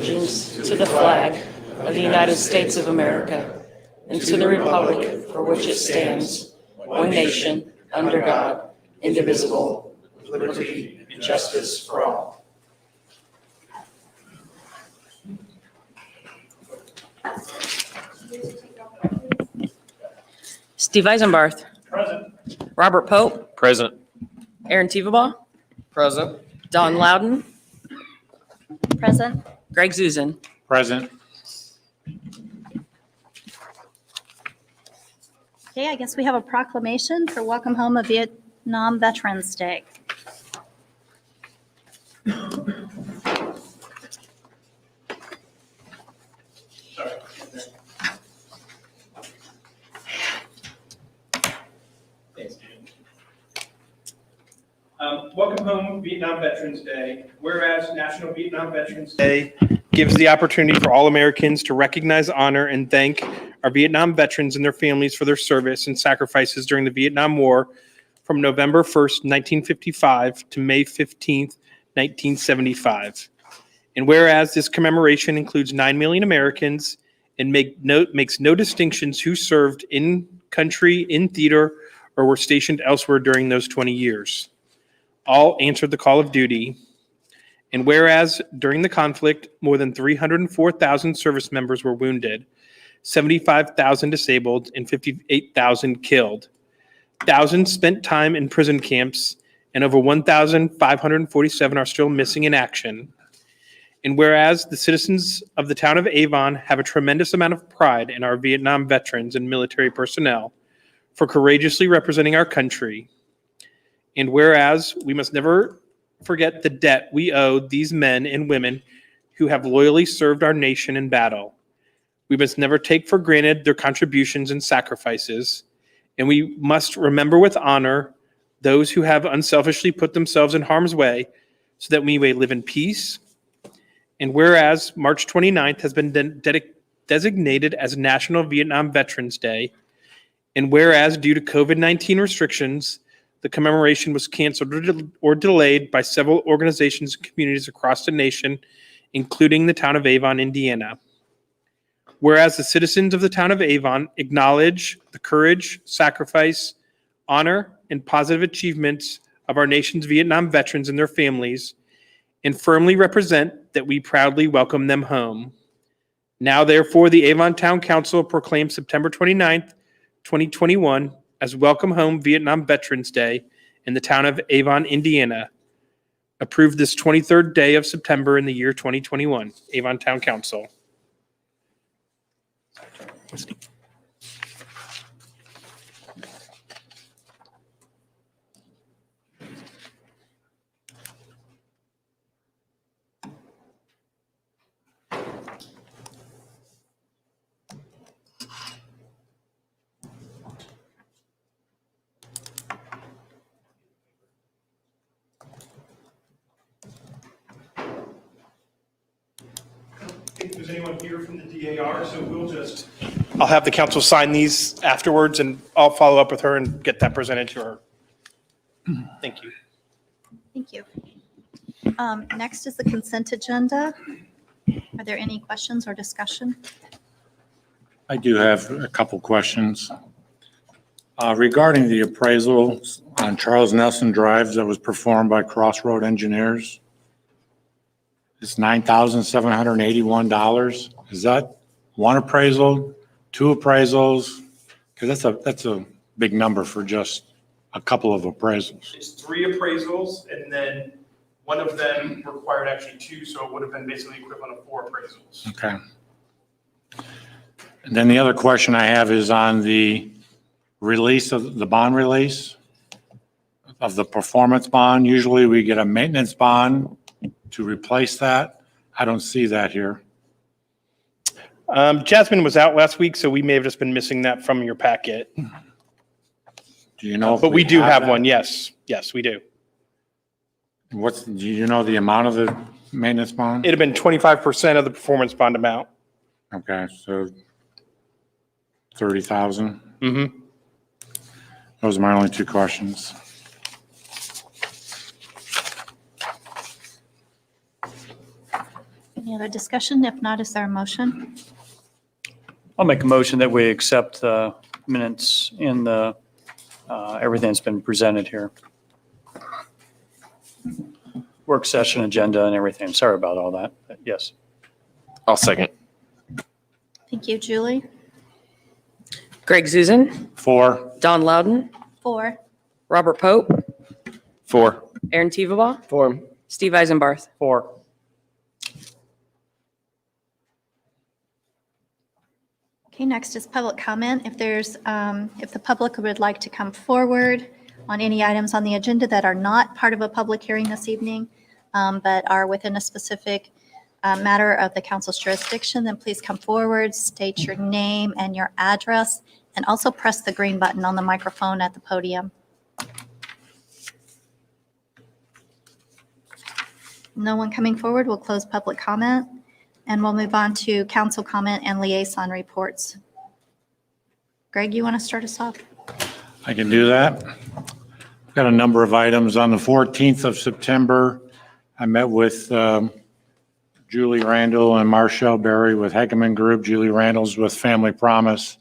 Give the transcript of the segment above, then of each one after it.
allegiance to the flag of the United States of America and to the republic for which it stands, one nation, under God, indivisible, with liberty and justice for all. Steve Eisenbarth. Present. Robert Pope. Present. Aaron Tevabaugh. Present. Don Loudon. Present. Greg Zuzan. Present. Okay, I guess we have a proclamation for Welcome Home of Vietnam Veterans Day. Welcome home, Vietnam Veterans Day. Whereas National Vietnam Veterans Day gives the opportunity for all Americans to recognize, honor, and thank our Vietnam veterans and their families for their service and sacrifices during the Vietnam War from November 1st, 1955 to May 15th, 1975. And whereas this commemoration includes 9 million Americans and makes no distinctions who served in country, in theater, or were stationed elsewhere during those 20 years. All answered the call of duty. And whereas during the conflict, more than 304,000 service members were wounded, 75,000 disabled, and 58,000 killed. Thousands spent time in prison camps, and over 1,547 are still missing in action. And whereas the citizens of the town of Avon have a tremendous amount of pride in our Vietnam veterans and military personnel for courageously representing our country. And whereas we must never forget the debt we owe these men and women who have loyally served our nation in battle. We must never take for granted their contributions and sacrifices. And we must remember with honor those who have unselfishly put themselves in harm's way so that we may live in peace. And whereas March 29th has been designated as National Vietnam Veterans Day, and whereas due to COVID-19 restrictions, the commemoration was canceled or delayed by several organizations and communities across the nation, including the town of Avon, Indiana. Whereas the citizens of the town of Avon acknowledge the courage, sacrifice, honor, and positive achievements of our nation's Vietnam veterans and their families, and firmly represent that we proudly welcome them home. Now, therefore, the Avon Town Council proclaims September 29th, 2021 as Welcome Home Vietnam Veterans Day in the town of Avon, Indiana. Approved this 23rd day of September in the year 2021. Avon Town Council. If there's anyone here from the DAR, so I'll have the council sign these afterwards, and I'll follow up with her and get that presented to her. Thank you. Thank you. Next is the consent agenda. Are there any questions or discussion? I do have a couple questions. Regarding the appraisal on Charles Nelson Drive that was performed by Crossroad Engineers, it's $9,781. Is that one appraisal, two appraisals? Because that's a big number for just a couple of appraisals. It's 3 appraisals, and then one of them required actually 2, so it would have been basically equivalent of 4 appraisals. Okay. And then the other question I have is on the release of the bond release of the performance bond. Usually we get a maintenance bond to replace that. I don't see that here. Jasmine was out last week, so we may have just been missing that from your packet. Do you know? But we do have one, yes. Yes, we do. Do you know the amount of the maintenance bond? It'd have been 25% of the performance bond amount. Okay, so 30,000. Mm-hmm. Those are my only 2 questions. Any Any other discussion? If not, is there a motion? I'll make a motion that we accept the minutes in the, everything that's been presented here. Work session agenda and everything. Sorry about all that. But yes. I'll second. Thank you, Julie. Greg Zuzen, 4. Don Loudon, 4. Robert Pope, 4. Aaron Teveba, 4. Steve Eisenbarth. 4. Okay, next is public comment. If there's, if the public would like to come forward on any items on the agenda that are not part of a public hearing this evening, but are within a specific matter of the council's jurisdiction, then please come forward, state your name and your address, and also press the green button on the microphone at the podium. No one coming forward, we'll close public comment, and we'll move on to council comment and liaison reports. Greg, you want to start us off? I can do that. I've got a number of items. On the 14th of September, I met with Julie Randall and Marshall Berry with Hegeman Group. Julie Randall's with Family Promise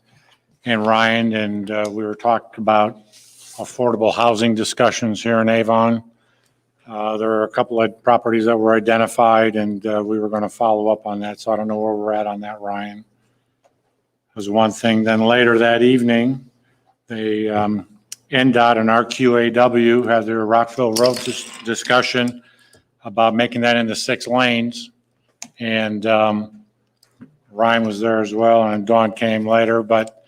and Ryan, and we were talking about affordable housing discussions here in Avon. There are a couple of properties that were identified, and we were going to follow up on that, so I don't know where we're at on that, Ryan. That was one thing. Then later that evening, they NDOT and RQAW had their Rockville Road discussion about making that into 6 lanes. And Ryan was there as well, and Dawn came later. But,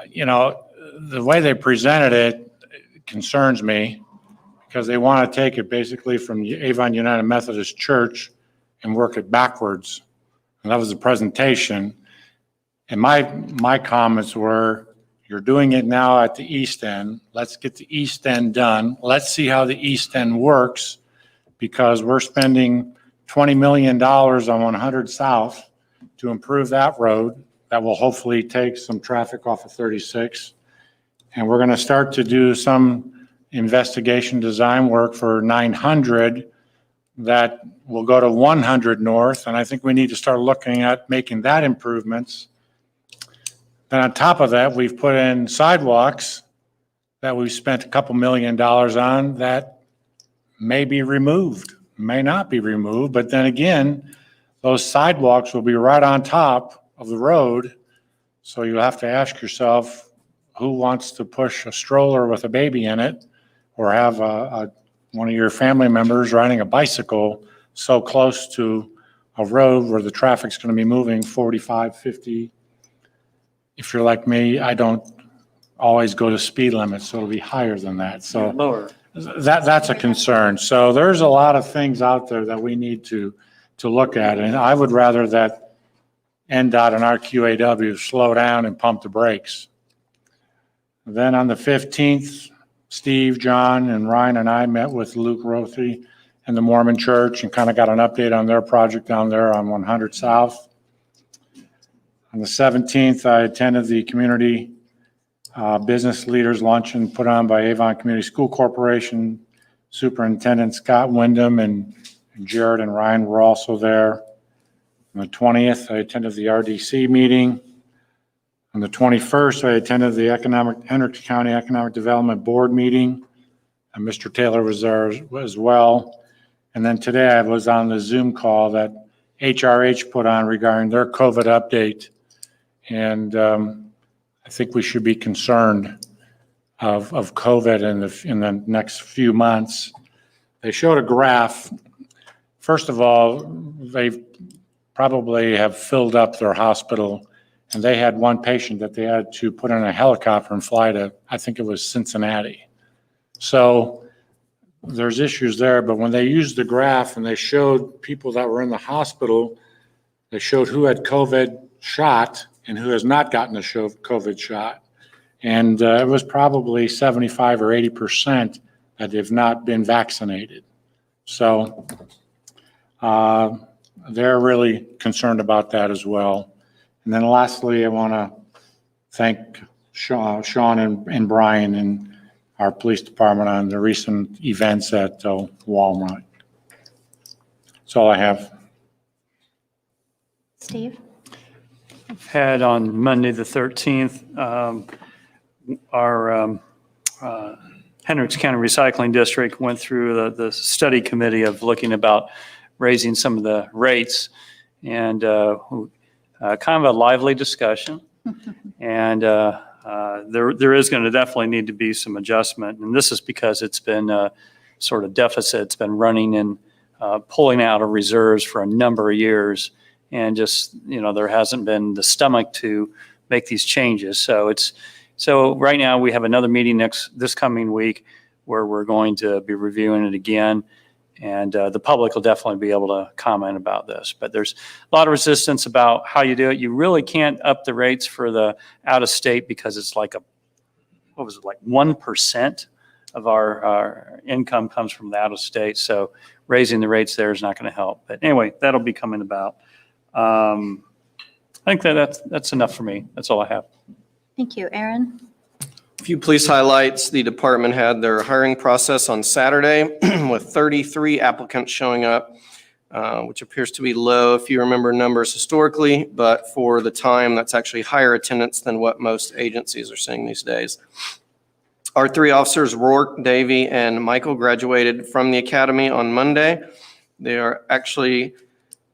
you know, the way they presented it concerns me, because they want to take it basically from Avon United Methodist Church and work it backwards. And that was the presentation. And my comments were, you're doing it now at the East End. Let's get the East End done. Let's see how the East End works, because we're spending $20 million on 100 South to improve that road. That will hopefully take some traffic off of 36. And we're going to start to do some investigation design work for 900 that will go to 100 North. And I think we need to start looking at making that improvements. Then on top of that, we've put in sidewalks that we've spent a couple $1 million on that may be removed, may not be removed. But then again, those sidewalks will be right on top of the road. So you have to ask yourself, who wants to push a stroller with a baby in it, or have one of your family members riding a bicycle so close to a road where the traffic's going to be moving 45, 50. If you're like me, I don't always go to speed limits, so it'll be higher than that. So Lower. that's a concern. So there's a lot of things out there that we need to look at. And I would rather that NDOT and RQAW slow down and pump the brakes. Then on the 15th, Steve, John, and Ryan and I met with Luke Rothy and the Mormon Church and kind of got an update on their project down there on 100 South. On the 17th, I attended the community business leaders luncheon put on by Avon Community School Corporation. Superintendent Scott Wyndham and Jared and Ryan were also there. On the 20th, I attended the RDC meeting. On the 21st, I attended the Hendricks County Economic Development Board meeting. And Mr. Taylor was there as well. And then today I was on the Zoom call that HRH put on regarding their COVID update. And I think we should be concerned of COVID in the next few months. They showed a graph. First of all, they probably have filled up their hospital, and they had one patient that they had to put in a helicopter and fly to, I think it was Cincinnati. So there's issues there, but when they used the graph and they showed people that were in the hospital, they showed who had COVID shot and who has not gotten a COVID shot. And it was probably 75 or 80% that have not been vaccinated. So they're really concerned about that as well. And then lastly, I want to thank Sean and Brian and our police department on the recent events at Walmart. That's all I have. Steve? Had on Monday, the 13th, our Hendricks County Recycling District went through the study committee of looking about raising some of the rates, and kind of a lively discussion. And there is going to definitely need to be some adjustment, and this is because it's been sort of deficit. It's been running and pulling out of reserves for a number of years, and just, there hasn't been the stomach to make these changes. So right now we have another meeting this coming week where we're going to be reviewing it again, and the public will definitely be able to comment about this. But there's a lot of resistance about how you do it. You really can't up the rates for the out of state because it's like 1% of our income comes from the out of state. So raising the rates there is not going to help. But anyway, that'll be coming about. I think that's enough for me. That's all I have. Thank you. Aaron? A few police highlights. The department had their hiring process on Saturday with 33 applicants showing up, which appears to be low if you remember numbers historically, but for the time, that's actually higher attendance than what most agencies are seeing these days. Our 3 officers, Rourke, Davey, and Michael, graduated from the academy on Monday. They are actually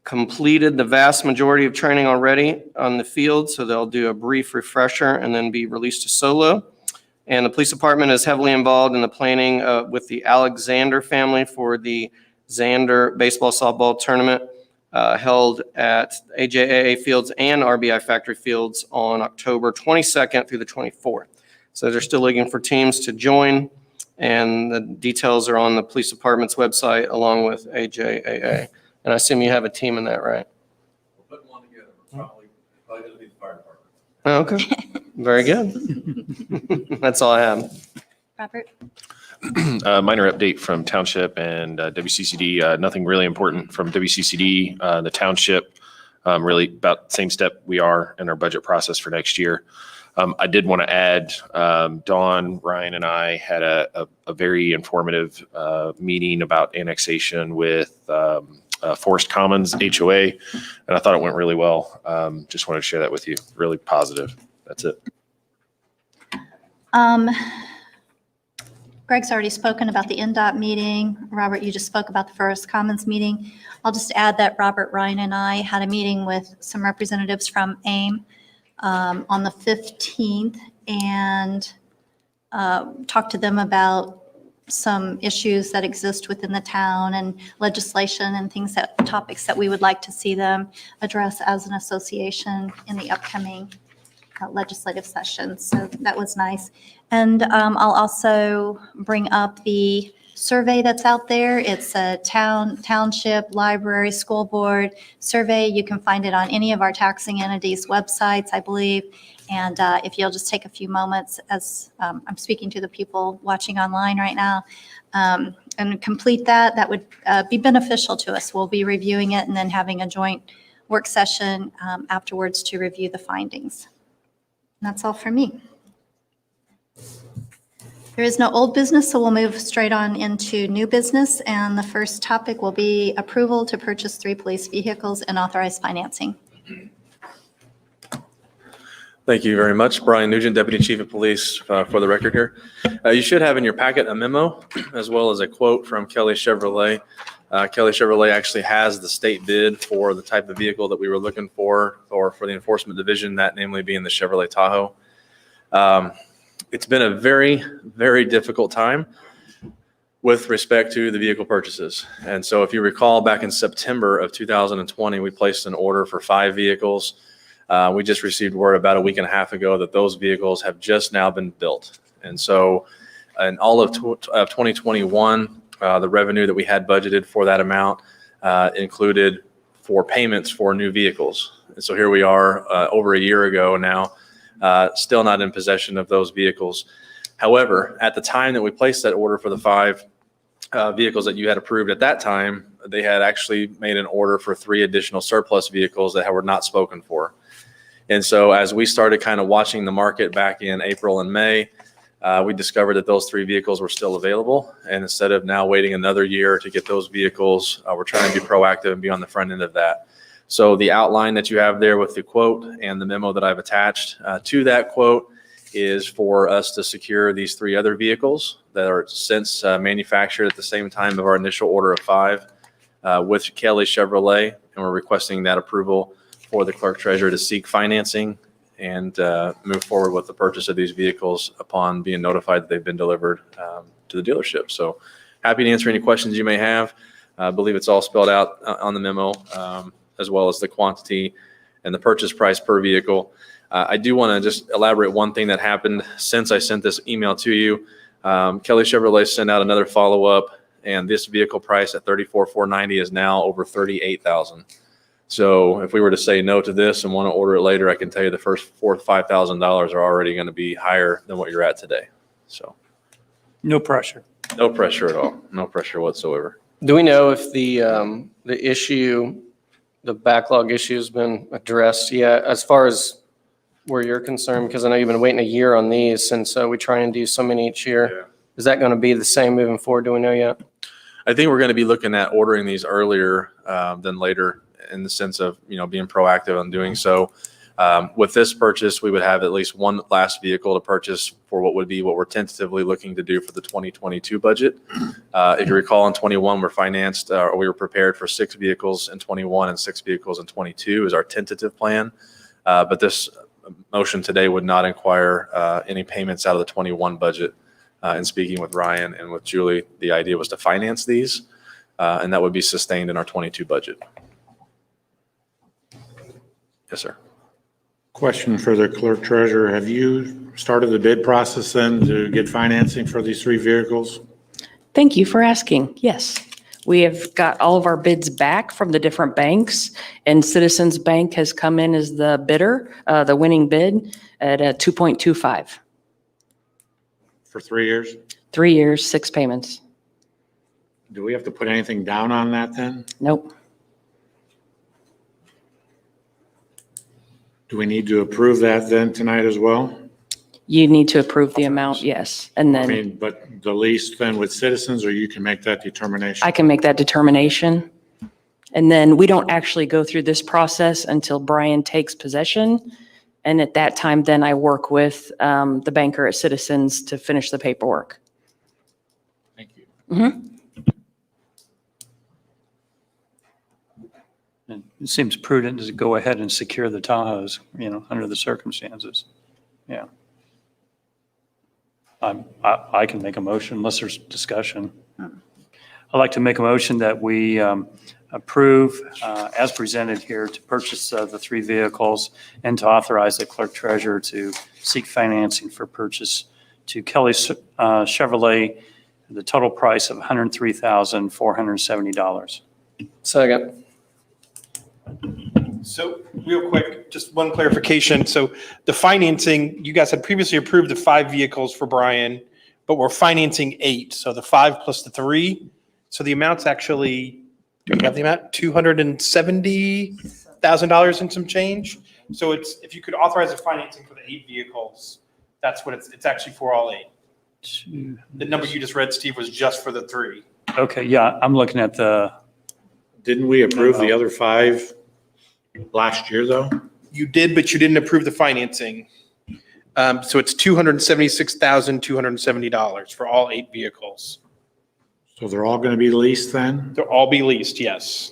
completed the vast majority of training already on the field, so they'll do a brief refresher and then be released to solo. And the police department is heavily involved in the planning with the Alexander family for the Xander baseball softball tournament held at AJAA Fields and RBI Factory Fields on October 22nd through the 24th. So they're still looking for teams to join, and the details are on the police department's website along with AJAA. And I assume you have a team in that, right? We're putting one together. Probably going to be the fire department. Oh, okay. Very good. That's all I have. Robert? Minor update from Township and WCCD. Nothing really important from WCCD. The Township, really about the same step we are in our budget process for next year. I did want to add, Dawn, Ryan, and I had a very informative meeting about annexation with Forest Commons HOA, and I thought it went really well. Just wanted to share that with you. Really positive. That's it. Greg's already spoken about the NDOT meeting. Robert, you just spoke about the Forest Commons meeting. I'll just add that Robert, Ryan, and I had a meeting with some representatives from AIM on the 15th and talked to them about some issues that exist within the town and legislation and topics that we would like to see them address as an association in the upcoming legislative session. So that was nice. And I'll also bring up the survey that's out there. It's a township, library, school board survey. You can find it on any of our taxing entities' websites, I believe. And if you'll just take a few moments as I'm speaking to the people watching online right now and complete that, that would be beneficial to us. We'll be reviewing it and then having a joint work session afterwards to review the findings. And that's all for me. There is no old business, so we'll move straight on into new business. And the first topic will be approval to purchase 3 police vehicles and authorized financing. Thank you very much. Brian Nugent, Deputy Chief of Police, for the record here. You should have in your packet a memo as well as a quote from Kelly Chevrolet. Kelly Chevrolet actually has the state bid for the type of vehicle that we were looking for the enforcement division, that namely being the Chevrolet Tahoe. It's been a very, very difficult time with respect to the vehicle purchases. And so if you recall, back in September of 2020, we placed an order for 5 vehicles. We just received word about a week and a half ago that those vehicles have just now been built. And so in all of 2021, the revenue that we had budgeted for that amount included for payments for new vehicles. And so here we are over a year ago now, still not in possession of those vehicles. However, at the time that we placed that order for the 5 vehicles that you had approved at that time, they had actually made an order for 3 additional surplus vehicles that were not spoken for. And so as we started kind of watching the market back in April and May, we discovered that those 3 vehicles were still available. And instead of now waiting another year to get those vehicles, we're trying to be proactive and be on the front end of that. So the outline that you have there with the quote and the memo that I've attached to that quote is for us to secure these 3 other vehicles that are since manufactured at the same time of our initial order of 5 with Kelly Chevrolet. And we're requesting that approval for the clerk treasurer to seek financing and move forward with the purchase of these vehicles upon being notified that they've been delivered to the dealership. So happy to answer any questions you may have. I believe it's all spelled out on the memo, as well as the quantity and the purchase price per vehicle. I do want to just elaborate one thing that happened since I sent this email to you. Kelly Chevrolet sent out another follow-up, and this vehicle price at $34,490 is now over $38,000. So if we were to say no to this and want to order it later, I can tell you the first $4,000 to $5,000 are already going to be higher than what you're at today. So No pressure. no pressure at all. No pressure whatsoever. Do we know if the issue, the backlog issue has been addressed yet, as far as where you're concerned? Because I know you've been waiting a year on these since we try and do so many each year. Yeah. Is that going to be the same moving forward? Do we know yet? I think we're going to be looking at ordering these earlier than later in the sense of, being proactive on doing so. With this purchase, we would have at least one last vehicle to purchase for what we're tentatively looking to do for the 2022 budget. If you recall, in 21, we were prepared for 6 vehicles in 21 and 6 vehicles in 22 is our tentative plan. But this motion today would not require any payments out of the 21 budget. In speaking with Ryan and with Julie, the idea was to finance these, and that would be sustained in our 22 budget. Yes, sir. Question for the clerk treasurer. Have you started the bid process then to get financing for these 3 vehicles? Thank you for asking. Yes, we have got all of our bids back from the different banks, and Citizens Bank has come in as the bidder, the winning bid at 2.25. For 3 years? 3 years, 6 payments. Do we have to put anything down on that then? Nope. Do we need to approve that then tonight as well? You need to approve the amount, yes. And I then mean, but the lease then with Citizens, or you can make that determination? I can make that determination. And then we don't actually go through this process until Brian takes possession. And at that time, then I work with the banker at Citizens to finish the paperwork. Thank you. Mhm. And it seems prudent to go ahead and secure the Tahoes, under the circumstances. Yeah. I can make a motion unless there's discussion. I'd like to make a motion that we approve, as presented here, to purchase the 3 vehicles and to authorize the clerk treasurer to seek financing for purchase to Kelly Chevrolet, the total price of $103,470. Second. So real quick, just one clarification. So the financing, you guys had previously approved the 5 vehicles for Brian, but we're financing 8. So the 5 plus the 3. So the amount's actually, do we have the amount? $270,000 and some change. So if you could authorize the financing for the 8 vehicles, that's what it's actually for all 8. The number you just read, Steve, was just for the 3. Okay, yeah, I'm looking at Didn't we approve the other 5 last year, though? You did, but you didn't approve the financing. So it's $276,270 for all 8 vehicles. So they're all going to be leased then? They'll all be leased, yes.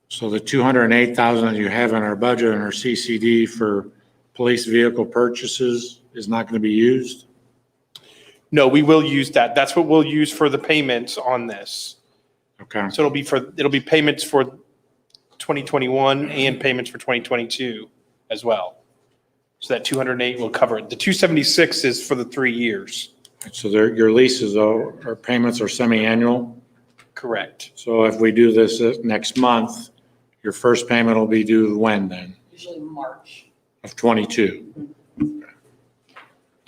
So the $208,000 that you have in our budget and our CCD for police vehicle purchases is not going to be used? No, we will use that. That's what we'll use for the payments on this. Okay. So it'll be payments for 2021 and payments for 2022 as well. So that 208 will cover it. The 276 is for the 3 years. So your leases or payments are semi-annual? Correct. So if we do this next month, your first payment will be due when then? Usually March. Of 22?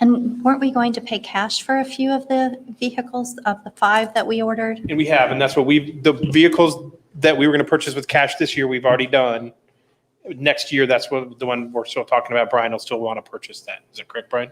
And weren't we going to pay cash for a few of the vehicles of the 5 that we ordered? And we have, and that's what the vehicles that we were going to purchase with cash this year, we've already done. Next year, that's what the one we're still talking about. Brian will still want to purchase that. Is that correct, Brian?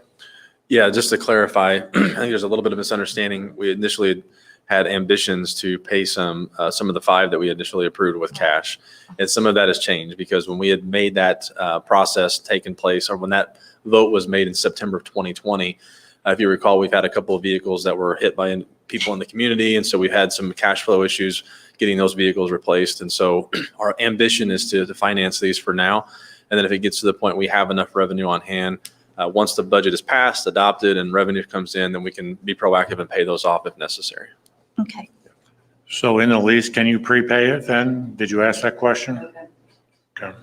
Yeah, just to clarify, I think there's a little bit of misunderstanding. We initially had ambitions to pay some of the 5 that we initially approved with cash. And some of that has changed because when we had made that process taken place, or when that vote was made in September of 2020, if you recall, we've had a couple of vehicles that were hit by people in the community. And so we've had some cash flow issues getting those vehicles replaced. And so our ambition is to finance these for now. And then if it gets to the point we have enough revenue on hand, once the budget is passed, adopted, and revenue comes in, then we can be proactive and pay those off if necessary. Okay. So in the lease, can you prepay it then? Did you ask that question? Okay.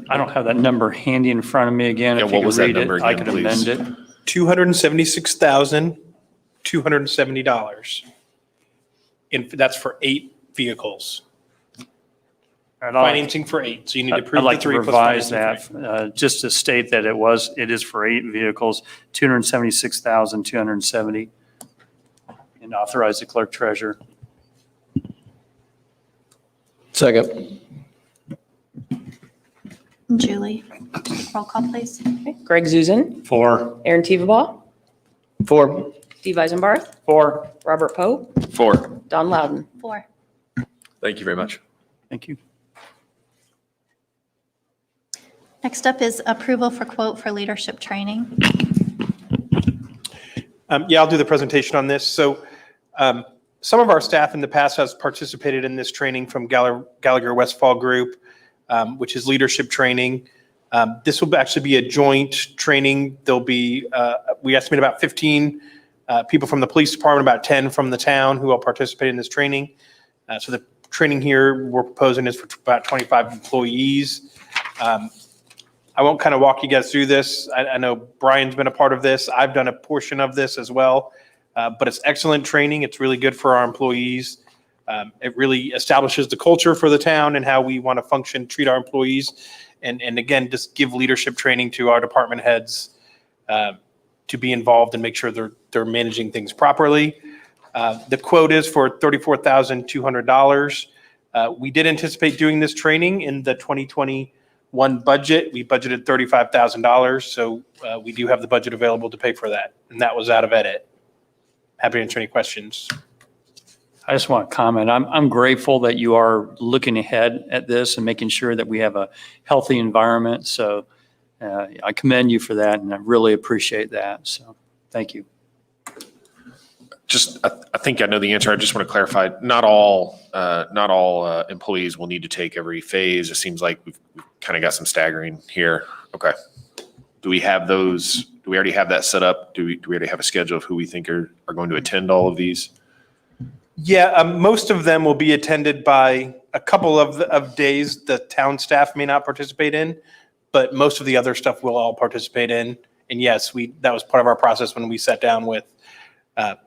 I don't have that number handy in front of me again. Yeah, If what you was could that read it, number I again, could please? amend it. $276,270. And that's for 8 vehicles. And I'd like- Financing for 8. So you need to I'd approve the like to 3 plus revise financing for 8. that, just to state that it is for 8 vehicles, 276,270, and authorize the clerk treasurer. Second. Julie, roll call, please. Greg Zuzen, 4. Aaron Teveba, 4. Steve Eisenbarth, 4. Robert Pope, 4. Don Loudon. 4. Thank you very much. Thank you. Next up is approval for quote for leadership training. Yeah, I'll do the presentation on this. So some of our staff in the past has participated in this training from Gallagher Westfall Group, which is leadership training. This will actually be a joint training. There'll be, we estimate about 15 people from the police department, about 10 from the town who will participate in this training. So the training here we're proposing is for about 25 employees. I won't kind of walk you guys through this. I know Brian's been a part of this. I've done a portion of this as well, but it's excellent training. It's really good for our employees. It really establishes the culture for the town and how we want to function, treat our employees, and again, just give leadership training to our department heads to be involved and make sure they're managing things properly. The quote is for $34,200. We did anticipate doing this training in the 2021 budget. We budgeted $35,000, so we do have the budget available to pay for that, and that was out of edit. Happy to answer any questions. I just want to comment. I'm grateful that you are looking ahead at this and making sure that we have a healthy environment. So I commend you for that, and I really appreciate that. So thank you. Just, I think I know the answer. I just want to clarify, not all employees will need to take every phase. It seems like we've kind of got some staggering here. Okay. Do we have those? Do we already have that set up? Do we already have a schedule of who we think are going to attend all of these? Yeah, most of them will be attended by a couple of days the town staff may not participate in, but most of the other stuff we'll all participate in. And yes, that was part of our process when we sat down with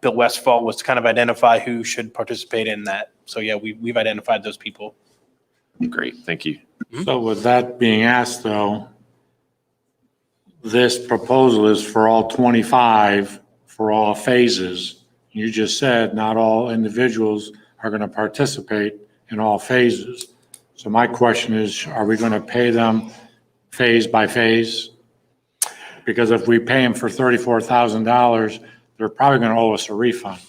Bill Westfall, was to kind of identify who should participate in that. So yeah, we've identified those people. Great, thank you. So with that being asked though, this proposal is for all 25 for all phases. You just said not all individuals are going to participate in all phases. So my question is, are we going to pay them phase by phase? Because if we pay them for $34,000, they're probably going to owe us a refund.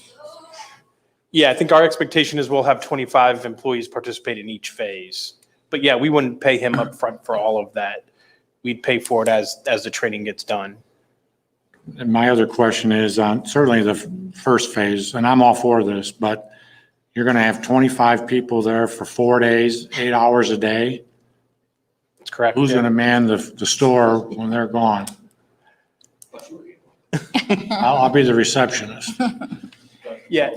Yeah, I think our expectation is we'll have 25 employees participate in each phase. But yeah, we wouldn't pay him up front for all of that. We'd pay for it as the training gets done. And my other question is on certainly the first phase, and I'm all for this, but you're going to have 25 people there for 4 days, 8 hours a day. That's correct. Who's yeah. going to man the store when they're gone? I'll be the receptionist. Yeah,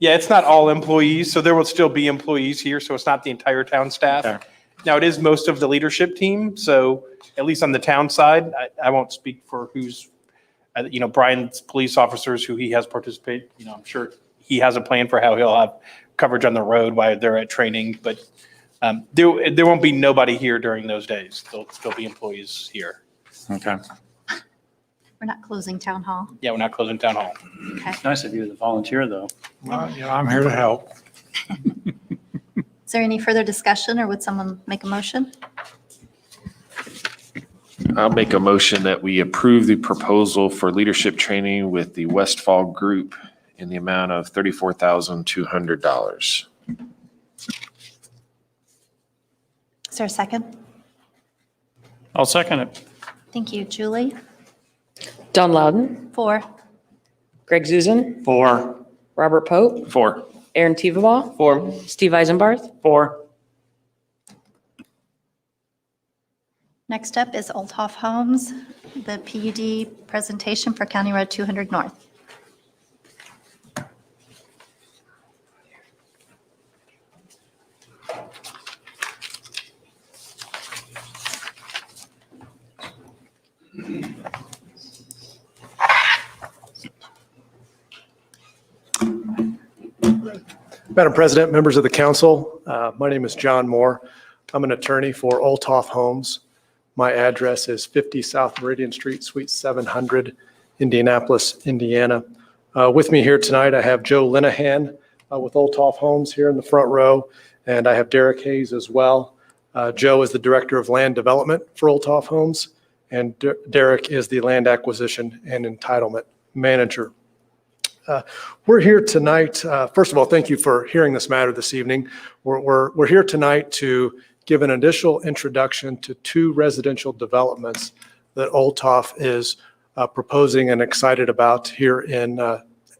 it's not all employees, so there will still be employees here, so it's not the entire town staff. Okay. Now, it is most of the leadership team, so at least on the town side, I won't speak for who's, Brian's police officers, who he has participated, I'm sure he has a plan for how he'll have coverage on the road while they're at training, but there won't be nobody here during those days. There'll still be employees here. Okay. We're not closing town hall. Yeah, we're not closing town hall. Okay. It's nice of you as a volunteer, though. Well, I'm here to help. Is there any further discussion, or would someone make a motion? I'll make a motion that we approve the proposal for leadership training with the Westfall Group in the amount of $34,200. Is there a second? I'll second it. Thank you. Julie? Don Loudon, 4. Greg Zuzen, 4. Robert Pope, 4. Aaron Teveba, 4. Steve Eisenbarth, 4. Next up is Old Hoff Homes, the PUD presentation for County Road 200 North. Madam President, members of the council, my name is John Moore. I'm an attorney for Olthoff Homes. My address is 50 South Meridian Street, Suite 700, Indianapolis, Indiana. With me here tonight, I have Joe Linehan with Olthoff Homes here in the front row, and I have Derek Hayes as well. Joe is the Director of Land Development for Olthoff Homes, and Derek is the Land Acquisition and Entitlement Manager. We're here tonight. First of all, thank you for hearing this matter this evening. We're here tonight to give an initial introduction to 2 residential developments that Olthoff is proposing and excited about here in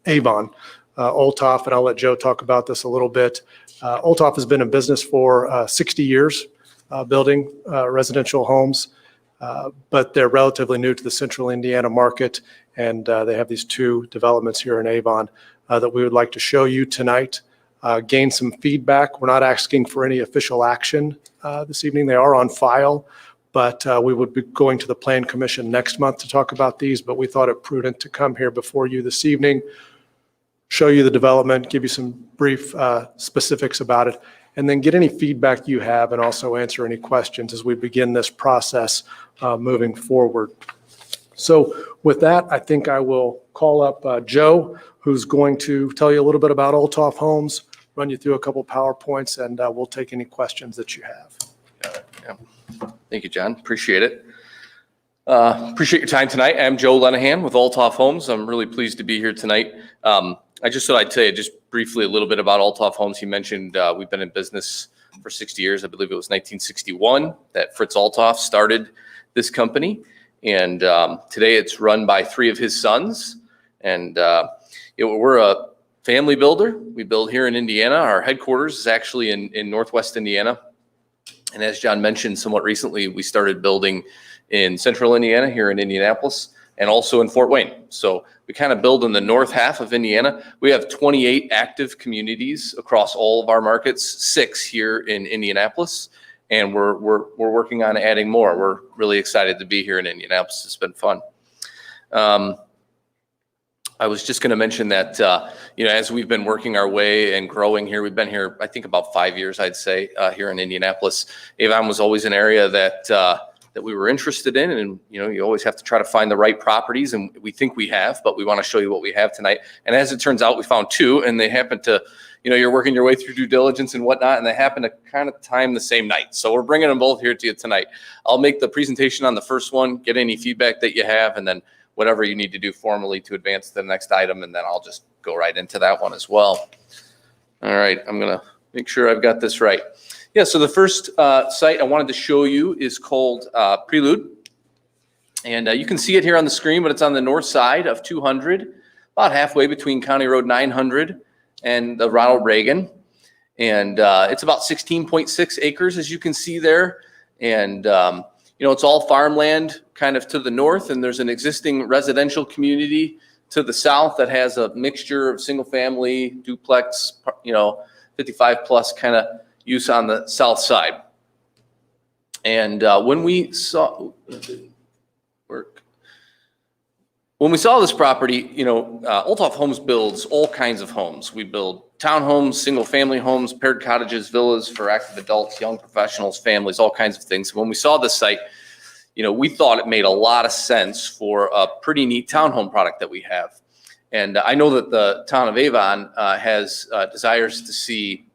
Avon. Olthoff, and I'll let Joe talk about this a little bit. Olthoff has been in business for 60 years, building residential homes, but they're relatively new to the central Indiana market. And they have these 2 developments here in Avon that we would like to show you tonight, gain some feedback. We're not asking for any official action this evening. They are on file, but we would be going to the Plan Commission next month to talk about these. But we thought it prudent to come here before you this evening, show you the development, give you some brief specifics about it, and then get any feedback you have and also answer any questions as we begin this process moving forward. So with that, I think I will call up Joe, who's going to tell you a little bit about Olthoff Homes, run you through a couple PowerPoints, and we'll take any questions that you have. Yeah. Thank you, John. Appreciate it. Appreciate your time tonight. I'm Joe Lenahan with Olthoff Homes. I'm really pleased to be here tonight. I just thought I'd tell you just briefly a little bit about Olthoff Homes. He mentioned we've been in business for 60 years. I believe it was 1961 that Fritz Olthoff started this company. And today it's run by 3 of his sons. And we're a family builder. We build here in Indiana. Our headquarters is actually in Northwest Indiana. And as John mentioned, somewhat recently, we started building in central Indiana here in Indianapolis and also in Fort Wayne. So we kind of build in the north half of Indiana. We have 28 active communities across all of our markets, 6 here in Indianapolis. And we're working on adding more. We're really excited to be here in Indianapolis. It's been fun. I was just going to mention that, as we've been working our way and growing here, we've been here, I think, about 5 years, I'd say, here in Indianapolis. Avon was always an area that we were interested in. And, you always have to try to find the right properties. And we think we have, but we want to show you what we have tonight. And as it turns out, we found 2, and they happen to, you're working your way through due diligence and whatnot, and they happen to kind of time the same night. So we're bringing them both here to you tonight. I'll make the presentation on the first one, get any feedback that you have, and then whatever you need to do formally to advance to the next item, and then I'll just go right into that one as well. All right, I'm going to make sure I've got this right. Yeah, so the first site I wanted to show you is called Prelude. And you can see it here on the screen, but it's on the north side of 200, about halfway between County Road 900 and the Ronald Reagan. And it's about 16.6 acres, as you can see there. And, it's all farmland kind of to the north, and there's an existing residential community to the south that has a mixture of single family, duplex, 55 plus kind of use on the south side. And when we saw this property, Olthoff Homes builds all kinds of homes. We build townhomes, single-family homes, paired cottages, villas for active adults, young professionals, families, all kinds of things. When we saw this site, we thought it made a lot of sense for a pretty neat townhome product that we have. And I know that the town of Avon has desires to see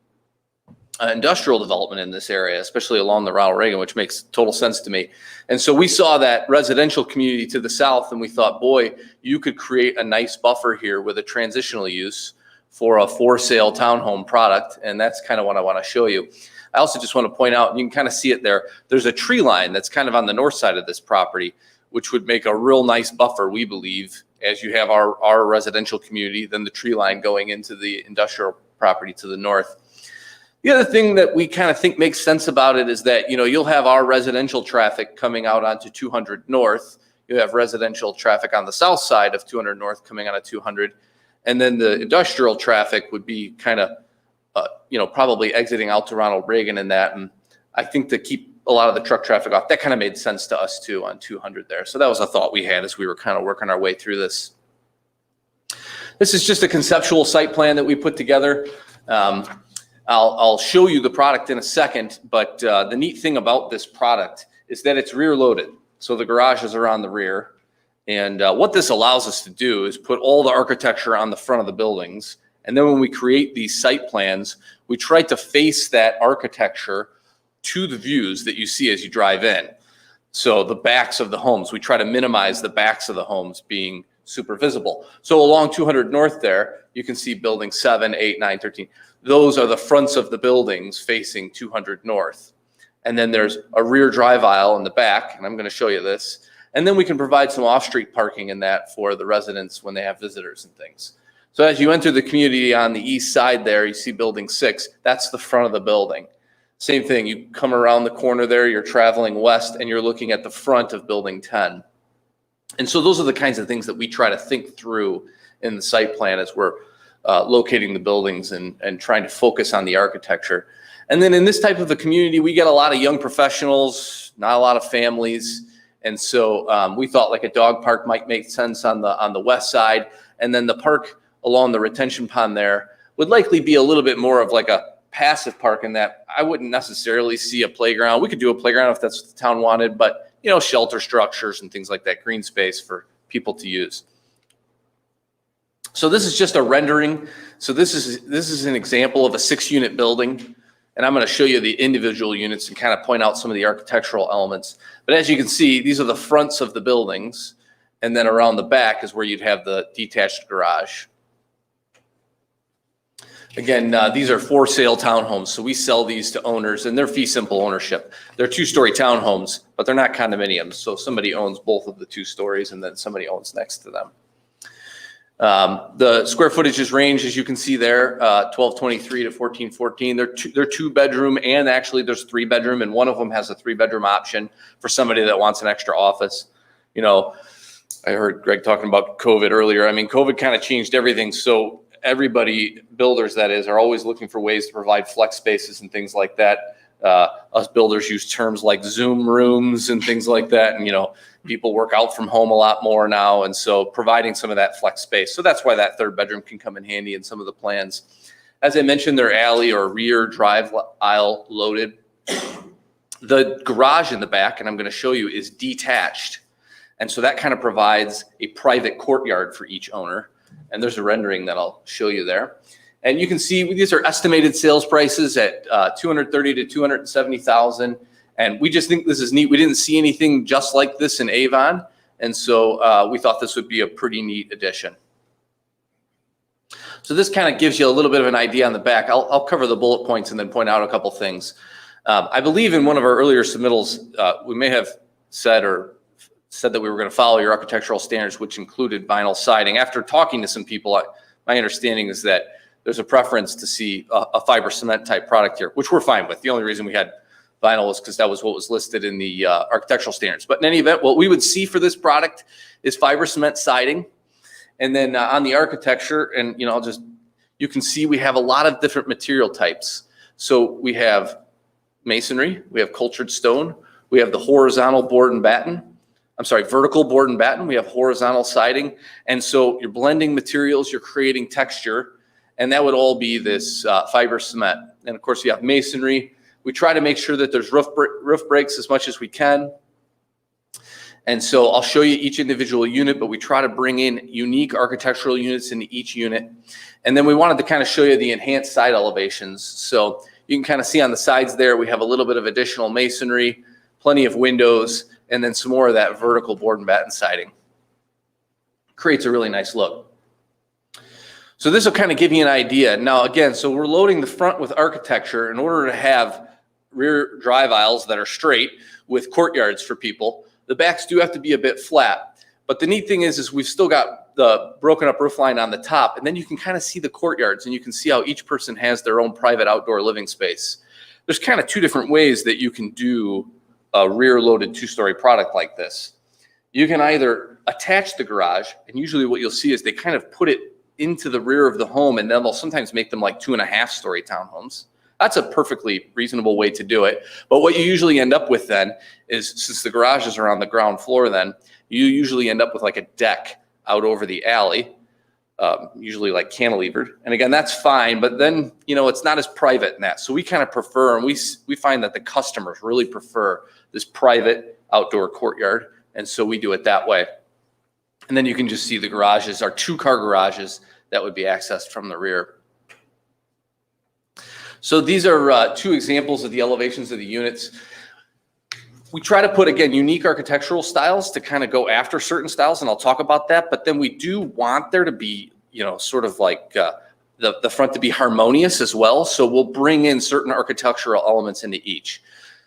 industrial development in this area, especially along the Ronald Reagan, which makes total sense to me. And so we saw that residential community to the south, and we thought, boy, you could create a nice buffer here with a transitional use for a for sale townhome product. And that's kind of what I want to show you. I also just want to point out, you can kind of see it there, there's a tree line that's kind of on the north side of this property, which would make a real nice buffer, we believe, as you have our residential community, then the tree line going into the industrial property to the north. The other thing that we kind of think makes sense about it is that, you know, you'll have our residential traffic coming out onto 200 North. You have residential traffic on the south side of 200 North coming out of 200. And then the industrial traffic would be kind of, you know, probably exiting out to Ronald Reagan and that. And I think to keep a lot of the truck traffic off, that kind of made sense to us too on 200 there. So that was a thought we had as we were kind of working our way through this. This is just a conceptual site plan that we put together. I'll show you the product in a second, but the neat thing about this product is that it's rear loaded. So the garages are on the rear. And what this allows us to do is put all the architecture on the front of the buildings. And then when we create these site plans, we try to face that architecture to the views that you see as you drive in. So the backs of the homes, we try to minimize the backs of the homes being super visible. So along 200 North there, you can see building 7, 8, 9, 13. Those are the fronts of the buildings facing 200 North. And then there's a rear drive aisle in the back, and I'm going to show you this. And then we can provide some off-street parking in that for the residents when they have visitors and things. So as you enter the community on the east side there, you see building 6. That's the front of the building. Same thing, you come around the corner there, you're traveling west, and you're looking at the front of building 10. And so those are the kinds of things that we try to think through in the site plan as we're locating the buildings and trying to focus on the architecture. And then in this type of a community, we get a lot of young professionals, not a lot of families. And so we thought like a dog park might make sense on the west side. And then the park along the retention pond there would likely be a little bit more of like a passive park in that I wouldn't necessarily see a playground. We could do a playground if that's what the town wanted, but you know, shelter structures and things like that, green space for people to use. So this is just a rendering. So this is an example of a 6-unit building. And I'm going to show you the individual units and kind of point out some of the architectural elements. But as you can see, these are the fronts of the buildings. And then around the back is where you'd have the detached garage. Again, these are for sale townhomes. So we sell these to owners and they're fee simple ownership. They're 2-story townhomes, but they're not condominiums. So somebody owns both of the 2 stories and then somebody owns next to them. The square footages range, as you can see there, 1223 to 1414. They're 2-bedroom, and actually there's 3-bedroom, and one of them has a 3-bedroom option for somebody that wants an extra office. You know, I heard Greg talking about COVID earlier. I mean, COVID kind of changed everything. So everybody, builders that is, are always looking for ways to provide flex spaces and things like that. Us builders use terms like Zoom rooms and things like that. And, you know, people work out from home a lot more now. And so providing some of that flex space. So that's why that 3rd bedroom can come in handy in some of the plans. As I mentioned, they're alley or rear drive aisle loaded. The garage in the back, and I'm going to show you, is detached. And so that kind of provides a private courtyard for each owner. And there's a rendering that I'll show you there. And you can see these are estimated sales prices at $230,000 to $270,000. And we just think this is neat. We didn't see anything just like this in Avon. And so we thought this would be a pretty neat addition. So this kind of gives you a little bit of an idea on the back. I'll cover the bullet points and then point out a couple things. I believe in one of our earlier submittals, we may have said that we were going to follow your architectural standards, which included vinyl siding. After talking to some people, my understanding is that there's a preference to see a fiber cement type product here, which we're fine with. The only reason we had vinyl was because that was what was listed in the architectural standards. But in any event, what we would see for this product is fiber cement siding. And then on the architecture, and you know, you can see we have a lot of different material types. So we have masonry, we have cultured stone, we have the horizontal board and batten. I'm sorry, vertical board and batten. We have horizontal siding. And so you're blending materials, you're creating texture, and that would all be this fiber cement. And of course you have masonry. We try to make sure that there's roof breaks as much as we can. And so I'll show you each individual unit, but we try to bring in unique architectural units into each unit. And then we wanted to kind of show you the enhanced side elevations. So You can kind of see on the sides there, we have a little bit of additional masonry, plenty of windows, and then some more of that vertical board and batten siding. Creates a really nice look. So this will kind of give you an idea. Now, again, so we're loading the front with architecture in order to have rear drive aisles that are straight with courtyards for people. The backs do have to be a bit flat. But the neat thing is we've still got the broken up roof line on the top, and then you can kind of see the courtyards, and you can see how each person has their own private outdoor living space. There's kind of two different ways that you can do a rear loaded 2-story product like this. You can either attach the garage, and usually what you'll see is they kind of put it into the rear of the home, and then they'll sometimes make them like 2.5-story townhomes. That's a perfectly reasonable way to do it. But what you usually end up with then is, since the garages are on the ground floor, then you usually end up with like a deck out over the alley, usually like cantilevered. And again, that's fine, but then, you know, it's not as private in that. So we kind of prefer, and we find that the customers really prefer this private outdoor courtyard. And so we do it that way. And then you can just see the garages are 2-car garages that would be accessed from the rear. So these are 2 examples of the elevations of the units. We try to put, again, unique architectural styles to kind of go after certain styles, and I'll talk about that. But then we do want there to be, you know, sort of like the front to be harmonious as well. So we'll bring in certain architectural elements into each.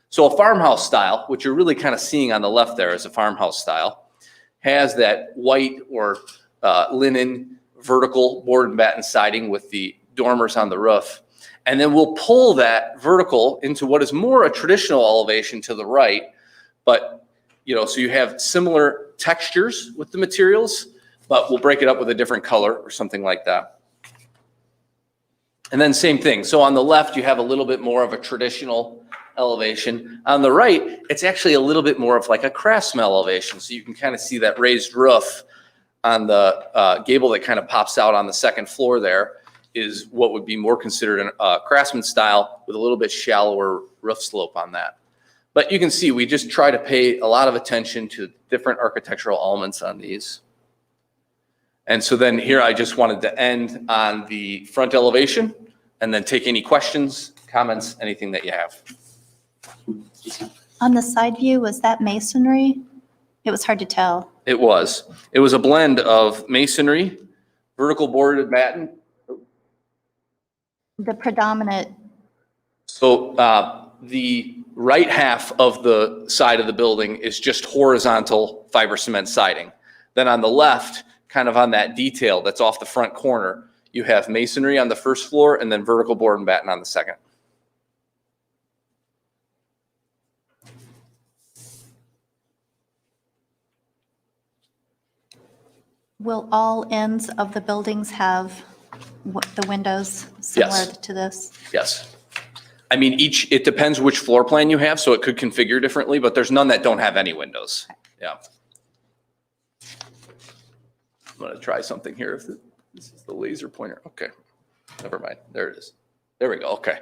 So a farmhouse style, which you're really kind of seeing on the left there as a farmhouse style, has that white or linen vertical board and batten siding with the dormers on the roof. And then we'll pull that vertical into what is more a traditional elevation to the right. But, you know, so you have similar textures with the materials, but we'll break it up with a different color or something like that. And then same thing. So on the left, you have a little bit more of a traditional elevation. On the right, it's actually a little bit more of like a craftsman elevation. So you can kind of see that raised roof on the gable that kind of pops out on the second floor there is what would be more considered a craftsman style with a little bit shallower roof slope on that. But you can see we just try to pay a lot of attention to different architectural elements on these. And so then here I just wanted to end on the front elevation and then take any questions, comments, anything that you have. On the side view, was that masonry? It was hard to tell. It was a blend of masonry, vertical boarded batten. The predominant, So the right half of the side of the building is just horizontal fiber cement siding. Then on the left, kind of on that detail that's off the front corner, you have masonry on the first floor and then vertical board and batten on the second. will all ends of the buildings have the windows similar Yes. to this? Yes. I mean, it depends which floor plan you have, so it could configure differently, but there's none that don't have any windows. Yeah. I'm gonna try something here. If this is the laser pointer. Okay. Never mind. There it is. There we go. Okay.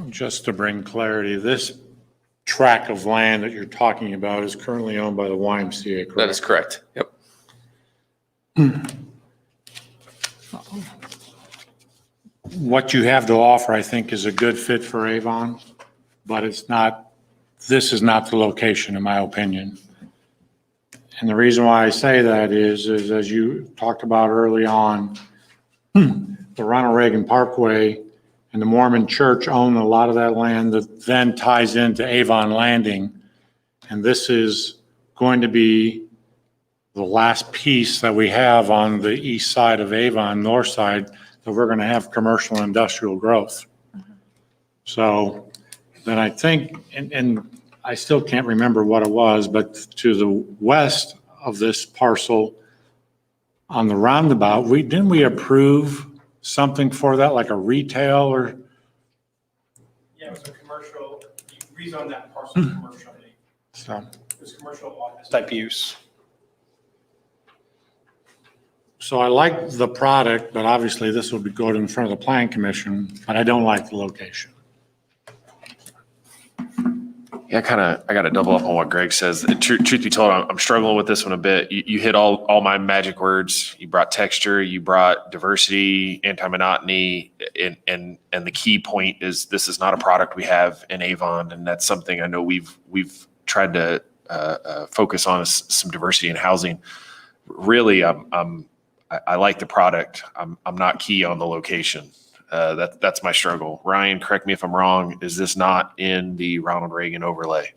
Just to bring clarity, this tract of land that you're talking about is currently owned by the YMCA, correct? That is correct. Yep. What you have to offer, I think, is a good fit for Avon, but it's not, this is not the location, in my opinion. And the reason why I say that is as you talked about early on, the Ronald Reagan Parkway and the Mormon Church own a lot of that land that then ties into Avon Landing. And this is going to be the last piece that we have on the east side of Avon, north side, that we're going to have commercial and industrial growth. So then I think, and I still can't remember what it was, but to the west of this parcel on the roundabout, didn't we approve something for that, like a retail or? Yeah, it was a commercial, you rezoned that parcel commercially. So, It was commercial office type use. so I like the product, but obviously this will be going in front of the Plan Commission, but I don't like the location. Yeah, I got to double up on what Greg says. Truth be told, I'm struggling with this one a bit. You hit all my magic words. You brought texture, you brought diversity, anti-monotony, and the key point is this is not a product we have in Avon, and that's something I know we've tried to focus on is some diversity in housing. Really, I like the product. I'm not key on the location. That's my struggle. Ryan, correct me if I'm wrong. Is this not in the Ronald Reagan overlay?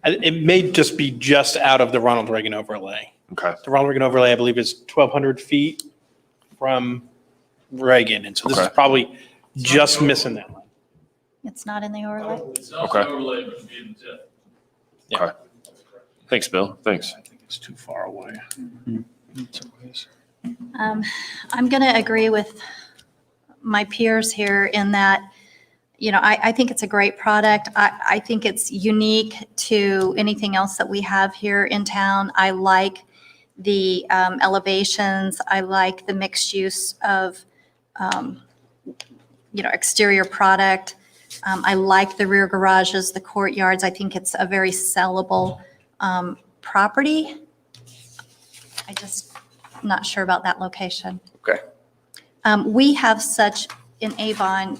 It may just be just out of the Ronald Reagan overlay. Okay. The Ronald Reagan overlay, I believe, is 1,200 feet from Reagan. And so this is Okay. probably just missing that line. It's not in the overlay? Okay. Okay. Thanks, Bill. Thanks. I think it's too far away. I'm going to agree with my peers here in that, I think it's a great product. I think it's unique to anything else that we have here in town. I like the elevations. I like the mixed use of, exterior product. I like the rear garages, the courtyards. I think it's a very sellable property. I just not sure about that location. Okay. We have such in Avon,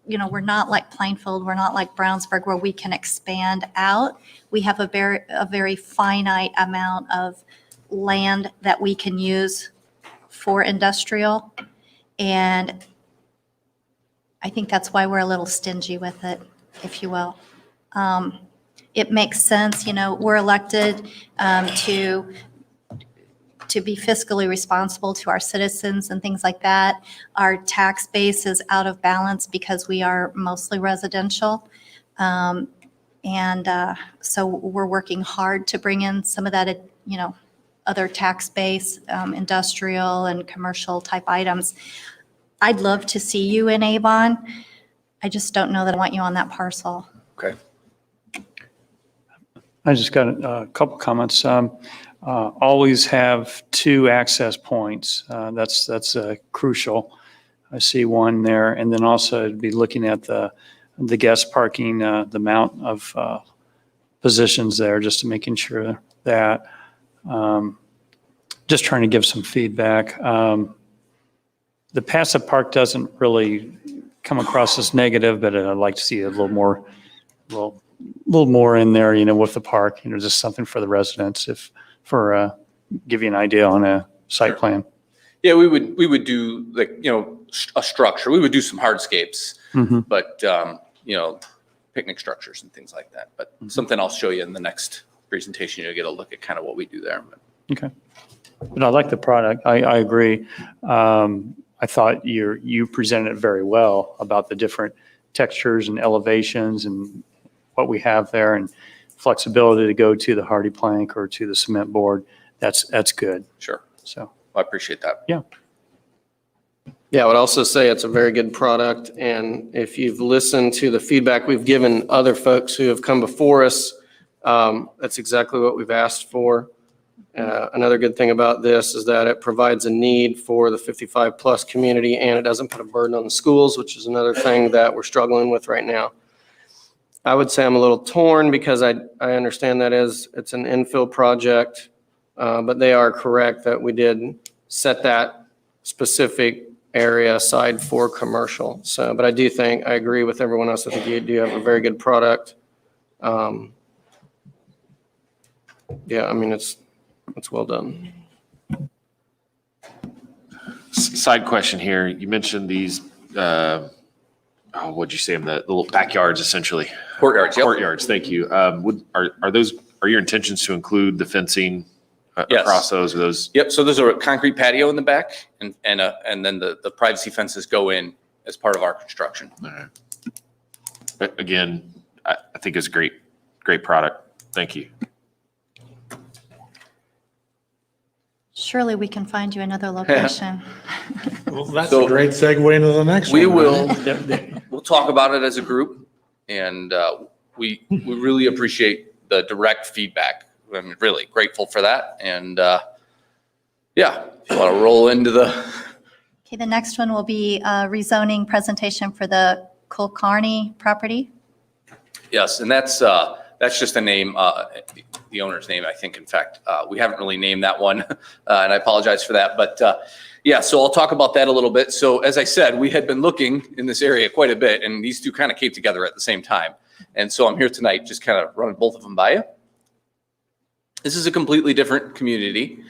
we're not like Plainfield, we're not like Brownsburg where we can expand out. We have a very finite amount of land that we can use for industrial. And I think that's why we're a little stingy with it, if you will. It makes sense, we're elected to be fiscally responsible to our citizens and things like that. Our tax base is out of balance because we are mostly residential. So we're working hard to bring in some of that, other tax base, industrial and commercial type items. I'd love to see you in Avon. I just don't know that I want you on that parcel. Okay. I just got a couple comments. Always have 2 access points. That's crucial. I see one there. And then also I'd be looking at the guest parking, the amount of positions there, just to making sure that, just trying to give some feedback. The passive park doesn't really come across as negative, but I'd like to see a little more in there, with the park, just something for the residents give you an idea on a site plan. Yeah, we would do a structure. We would do some hardscapes, but, picnic structures and things like that. But something I'll show you in the next presentation. You'll get a look at kind of what we do there. Okay. But I like the product. I agree. I thought you presented it very well about the different textures and elevations and what we have there and flexibility to go to the hardy plank or to the cement board. That's good. Sure. So I appreciate that. yeah. Yeah, I would also say it's a very good product. And if you've listened to the feedback we've given other folks who have come before us, that's exactly what we've asked for. Another good thing about this is that it provides a need for the 55+ community, and it doesn't put a burden on the schools, which is another thing that we're struggling with right now. I would say I'm a little torn because I understand that it's an infill project, but they are correct that we did set that specific area aside for commercial. So, but I agree with everyone else. I think you do have a very good product. Yeah, I mean, it's well done. Side question here. You mentioned these, what'd you say, the little backyards, essentially? Courtyards, yep. Courtyards, thank you. Are your intentions to include the fencing Yes. across those? Or those? Yep. So there's a concrete patio in the back, and then the privacy fences go in as part of our construction. All right. But again, I think it's a great product. Thank you. Surely we can find you another location. Well, that's So- a great segue into the next one. We will. right? We'll talk about it as a group, and we really appreciate the direct feedback. I'm really grateful for that, and yeah, if you want to roll into the Okay, the next one will be a rezoning presentation for the Kulkarni property. Yes, and that's just a name, the owner's name, I think, in fact. We haven't really named that one, and I apologize for that. But yeah, so I'll talk about that a little bit. So as I said, we had been looking in this area quite a bit, and these two kind of came together at the same time. And so I'm here tonight just kind of running both of them by you. This is a completely different community.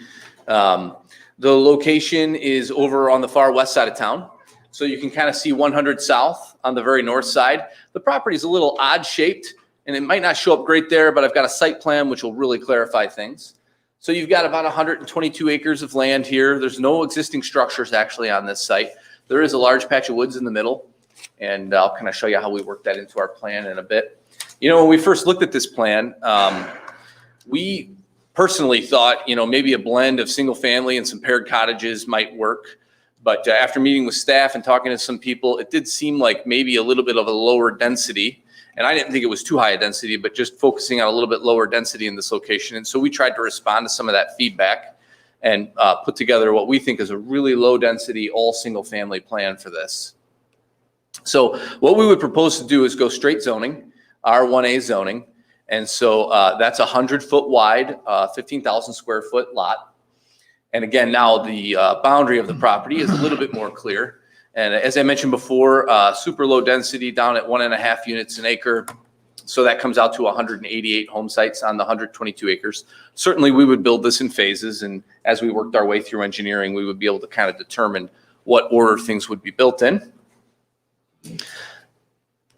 The location is over on the far west side of town. So you can kind of see 100 South on the very north side. The property is a little odd shaped, and it might not show up great there, but I've got a site plan which will really clarify things. So you've got about 122 acres of land here. There's no existing structures actually on this site. There is a large patch of woods in the middle, and I'll kind of show you how we work that into our plan in a bit. You know, when we first looked at this plan, we personally thought, you know, maybe a blend of single family and some paired cottages might work. But after meeting with staff and talking to some people, it did seem like maybe a little bit of a lower density. And I didn't think it was too high a density, but just focusing on a little bit lower density in this location. And so we tried to respond to some of that feedback and put together what we think is a really low density, all single family plan for this. So what we would propose to do is go straight zoning, R1A zoning. And so that's 100-foot wide, 15,000 square foot lot. And again, now the boundary of the property is a little bit more clear. And as I mentioned before, super low density down at 1.5 units an acre. So that comes out to 188 home sites on the 122 acres. Certainly we would build this in phases. And as we worked our way through engineering, we would be able to kind of determine what order things would be built in.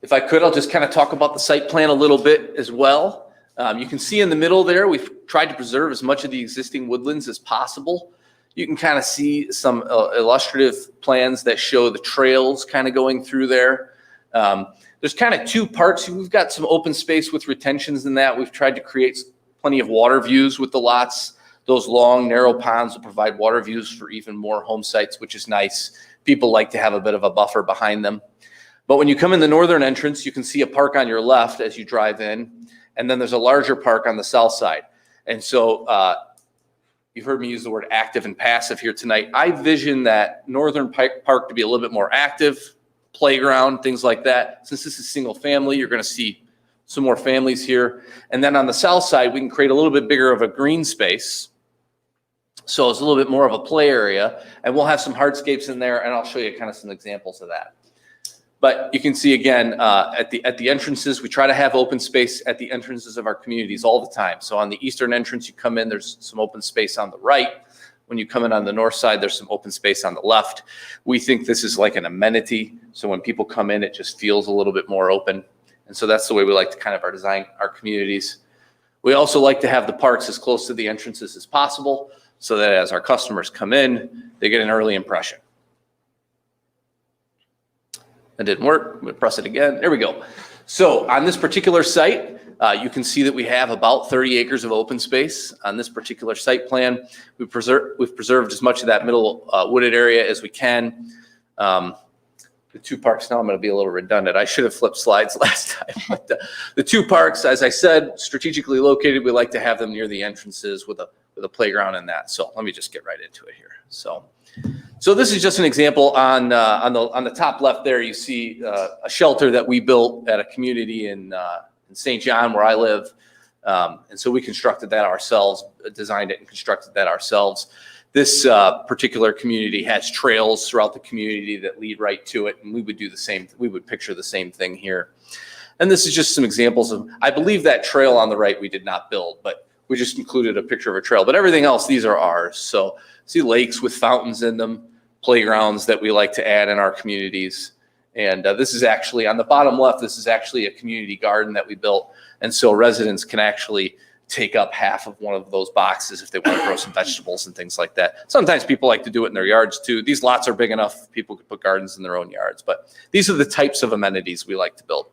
If I could, I'll just kind of talk about the site plan a little bit as well. You can see in the middle there, we've tried to preserve as much of the existing woodlands as possible. You can kind of see some illustrative plans that show the trails kind of going through there. There's kind of two parts. We've got some open space with retentions in that. We've tried to create plenty of water views with the lots. Those long, narrow ponds will provide water views for even more home sites, which is nice. People like to have a bit of a buffer behind them. But when you come in the northern entrance, you can see a park on your left as you drive in. And then there's a larger park on the south side. And so you've heard me use the word active and passive here tonight. I vision that northern park to be a little bit more active, playground, things like that. Since this is single family, you're going to see some more families here. And then on the south side, we can create a little bit bigger of a green space. So it's a little bit more of a play area. And we'll have some hardscapes in there, and I'll show you kind of some examples of that. But you can see again, at the entrances, we try to have open space at the entrances of our communities all the time. So on the eastern entrance, you come in, there's some open space on the right. When you come in on the north side, there's some open space on the left. We think this is like an amenity. So when people come in, it just feels a little bit more open. And so that's the way we like to kind of design our communities. We also like to have the parks as close to the entrances as possible so that as our customers come in, they get an early impression. That didn't work. We'll press it again. There we go. So on this particular site, you can see that we have about 30 acres of open space on this particular site plan. We've preserved as much of that middle wooded area as we can. The two parks, now I'm going to be a little redundant. I should have flipped slides last time. But the two parks, as I said, strategically located. We like to have them near the entrances with a playground and that. So let me just get right into it here. So this is just an example on the top left there. You see a shelter that we built at a community in St. John where I live. And so we constructed that ourselves, designed it and constructed that ourselves. This particular community has trails throughout the community that lead right to it. And we would do the same. We would picture the same thing here. And this is just some examples of, I believe that trail on the right we did not build, but we just included a picture of a trail. But everything else, these are ours. So see lakes with fountains in them, playgrounds that we like to add in our communities. And this is actually on the bottom left, this is actually a community garden that we built. And so residents can actually take up half of one of those boxes if they want to grow some vegetables and things like that. Sometimes people like to do it in their yards too. These lots are big enough, people could put gardens in their own yards, but these are the types of amenities we like to build.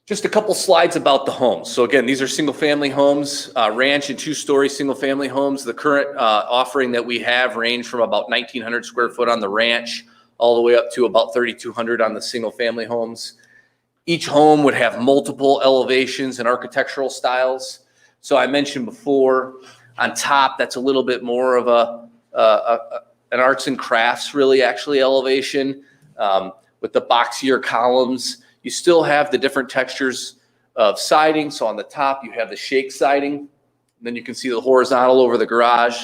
Just a couple slides about the homes. So again, these are single family homes, ranch and two-story single family homes. The current offering that we have range from about 1,900 square foot on the ranch all the way up to about 3,200 on the single family homes. Each home would have multiple elevations and architectural styles. So I mentioned before, on top, that's a little bit more of an arts and crafts really actually elevation. with the boxier columns. You still have the different textures of siding. So on the top, you have the shake siding. Then you can see the horizontal over the garage.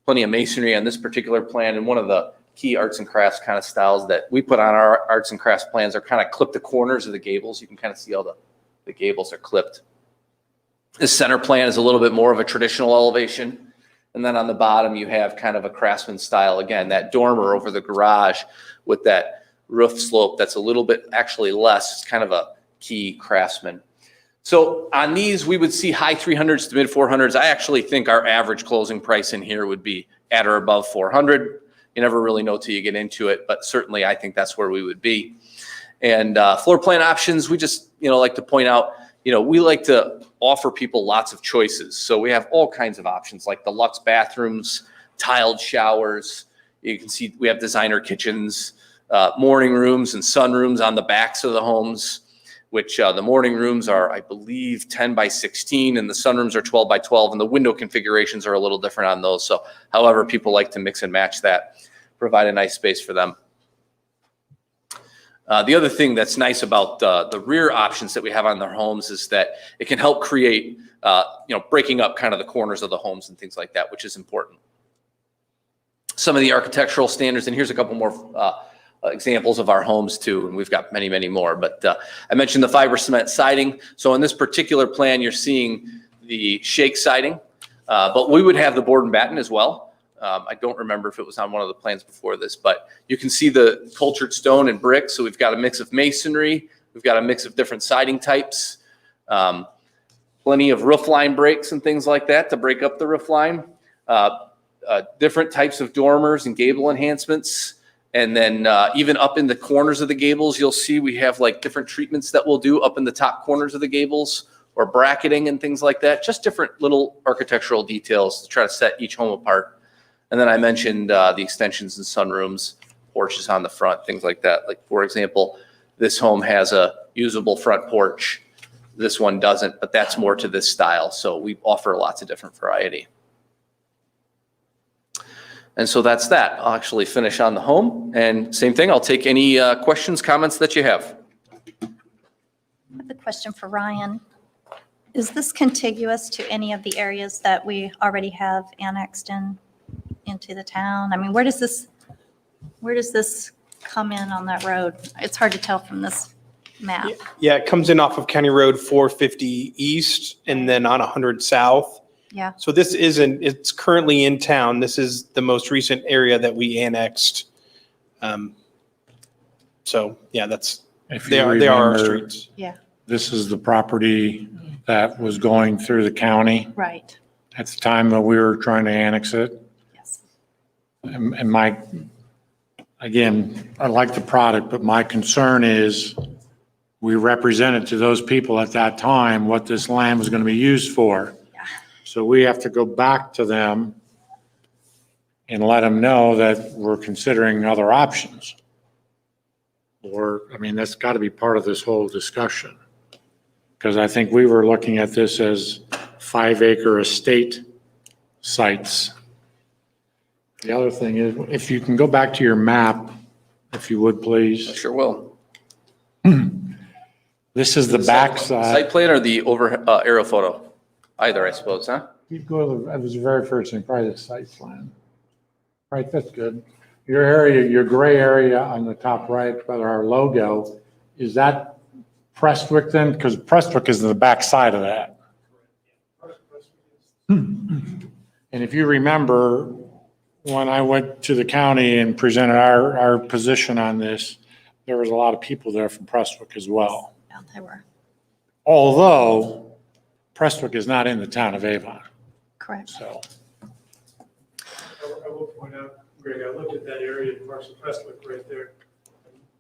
Plenty of masonry on this particular plan. And one of the key arts and crafts kind of styles that we put on our arts and crafts plans are kind of clip the corners of the gables. You can kind of see how the gables are clipped. This center plan is a little bit more of a traditional elevation. And then on the bottom, you have kind of a craftsman style. Again, that dormer over the garage with that roof slope that's a little bit actually less. It's kind of a key craftsman. So on these, we would see high 300s to mid 400s. I actually think our average closing price in here would be at or above 400. You never really know till you get into it, but certainly I think that's where we would be. And floor plan options, we just like to point out, we like to offer people lots of choices. So we have all kinds of options like the luxe bathrooms, tiled showers. You can see we have designer kitchens, morning rooms and sunrooms on the backs of the homes, which the morning rooms are, I believe, 10 by 16 and the sunrooms are 12 by 12 and the window configurations are a little different on those. So however people like to mix and match that, provide a nice space for them. The other thing that's nice about the rear options that we have on their homes is that it can help create, breaking up kind of the corners of the homes and things like that, which is important. Some of the architectural standards, and here's a couple more examples of our homes too, and we've got many, many more. But I mentioned the fiber cement siding. So in this particular plan, you're seeing the shake siding, but we would have the board and batten as well. I don't remember if it was on one of the plans before this, but you can see the cultured stone and brick. So we've got a mix of masonry. We've got a mix of different siding types, plenty of roof line breaks and things like that to break up the roof line, different types of dormers and gable enhancements. And then even up in the corners of the gables, you'll see we have like different treatments that we'll do up in the top corners of the gables or bracketing and things like that. Just different little architectural details to try to set each home apart. And then I mentioned the extensions and sunrooms, porches on the front, things like that. Like, for example, this home has a usable front porch. This one doesn't, but that's more to this style. So we offer lots of different variety. And so that's that. I'll actually finish on the home. And same thing, I'll take any questions, comments that you have. I have a question for Ryan. Is this contiguous to any of the areas that we already have annexed into the town? I mean, where does this come in on that road? It's hard to tell from this map. Yeah, it comes in off of County Road 450 East and then on 100 South. Yeah. So it's currently in town. This is the most recent area that we annexed. So yeah, they are our streets. Yeah. This is the property that was going through the county Right. at the time that we were trying to annex it. Yes. And again, I like the product, but my concern is we represented to those people at that time what this land was going to be used for. Yeah. So we have to go back to them and let them know that we're considering other options. That's got to be part of this whole discussion. Because I think we were looking at this as 5-acre estate sites. The other thing is, if you can go back to your map, if you would, please. I sure will. This is the backside. Site plan or the aerial photo? Either, I suppose, huh? You go, that was the very first thing, probably the site plan. Right, that's good. Your area, your gray area on the top right, by our logo, is that Prestwick then? Because Prestwick is the back side of that. And if you remember, when I went to the county and presented our position on this, there was a lot of people there from Prestwick as well. Yeah, they were. Although Prestwick is not in the town of Avon, Correct. so. I will point out, Greg, I looked at that area in Parks and Prestwick right there.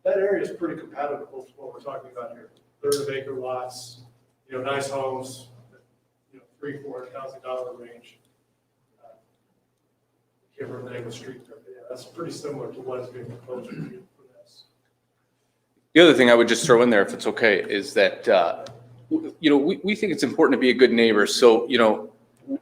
That area is pretty compatible with what we're talking about here. Third of acre lots, nice homes, $300,000-$400,000 range. Can't remember the name of the street there, but yeah, that's pretty similar to what is being proposed for this. The other thing I would just throw in there, if it's okay, is that, we think it's important to be a good neighbor. So,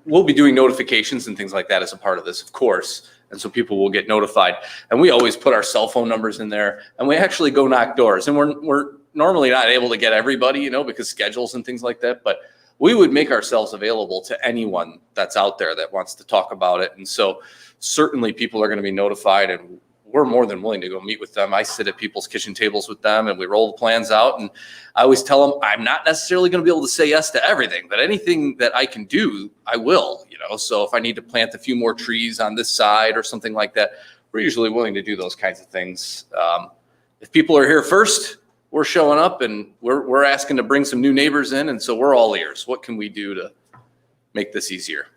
we'll be doing notifications and things like that as a part of this, of course. And so people will get notified. And we always put our cell phone numbers in there, and we actually go knock doors. And we're normally not able to get everybody, you know, because schedules and things like that. But we would make ourselves available to anyone that's out there that wants to talk about it. And so certainly people are going to be notified, and we're more than willing to go meet with them. I sit at people's kitchen tables with them, and we roll the plans out. And I always tell them I'm not necessarily going to be able to say yes to everything, but anything that I can do, I will, you know. So if I need to plant a few more trees on this side or something like that, we're usually willing to do those kinds of things. If people are here first, we're showing up, and we're asking to bring some new neighbors in. And so we're all ears. What can we do to make this easier?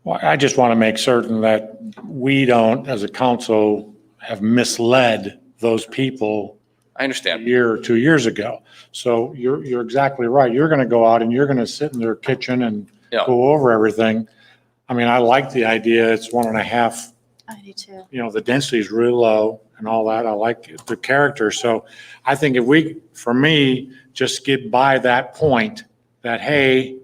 Well, I just want to make certain that we don't, as a council, have misled those people I a understand. year or 2 years ago. So you're exactly right. You're going to go out and you're going to sit in their kitchen and Yeah. go over everything. I mean, I like the idea. It's 1.5, I do too. you know, the density is real low and all that. I like the character. So I think if we, for me, just get by that point that, hey,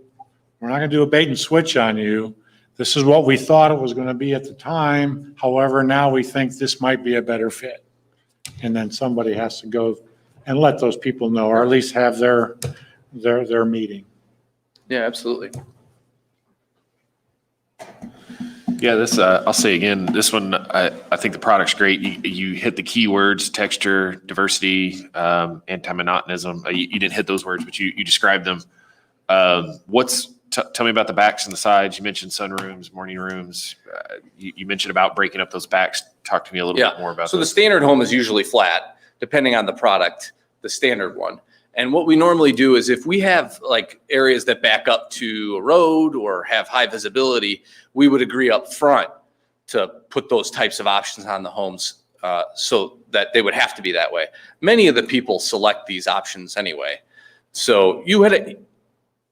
we're not going to do a bait and switch on you. This is what we thought it was going to be at the time. However, now we think this might be a better fit. And then somebody has to go and let those people know, or at least have their meeting. Yeah, absolutely. Yeah, this, I'll say again, this one, I think the product's great. You hit the key words: texture, diversity, anti-monotonism. You didn't hit those words, but you described them. Tell me about the backs and the sides. You mentioned sunrooms, morning rooms. You mentioned about breaking up those backs. Talk to me a little bit more about So the this. standard home is usually flat, depending on the product, the standard one. And what we normally do is if we have like areas that back up to a road or have high visibility, we would agree up front to put those types of options on the homes so that they would have to be that way. Many of the people select these options anyway. So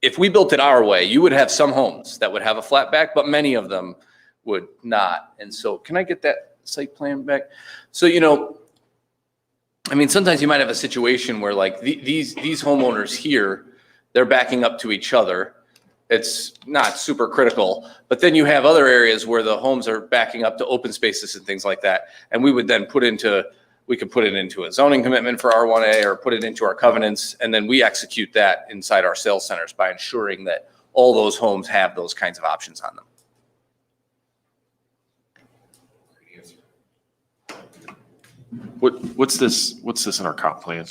if we built it our way, you would have some homes that would have a flat back, but many of them would not. And so can I get that site plan back? So, you know, I mean, sometimes you might have a situation where like these homeowners here, they're backing up to each other. It's not super critical, but then you have other areas where the homes are backing up to open spaces and things like that. And we would then we could put it into a zoning commitment for R1A or put it into our covenants. And then we execute that inside our sales centers by ensuring that all those homes have those kinds of options on them. What's this in our comp plan?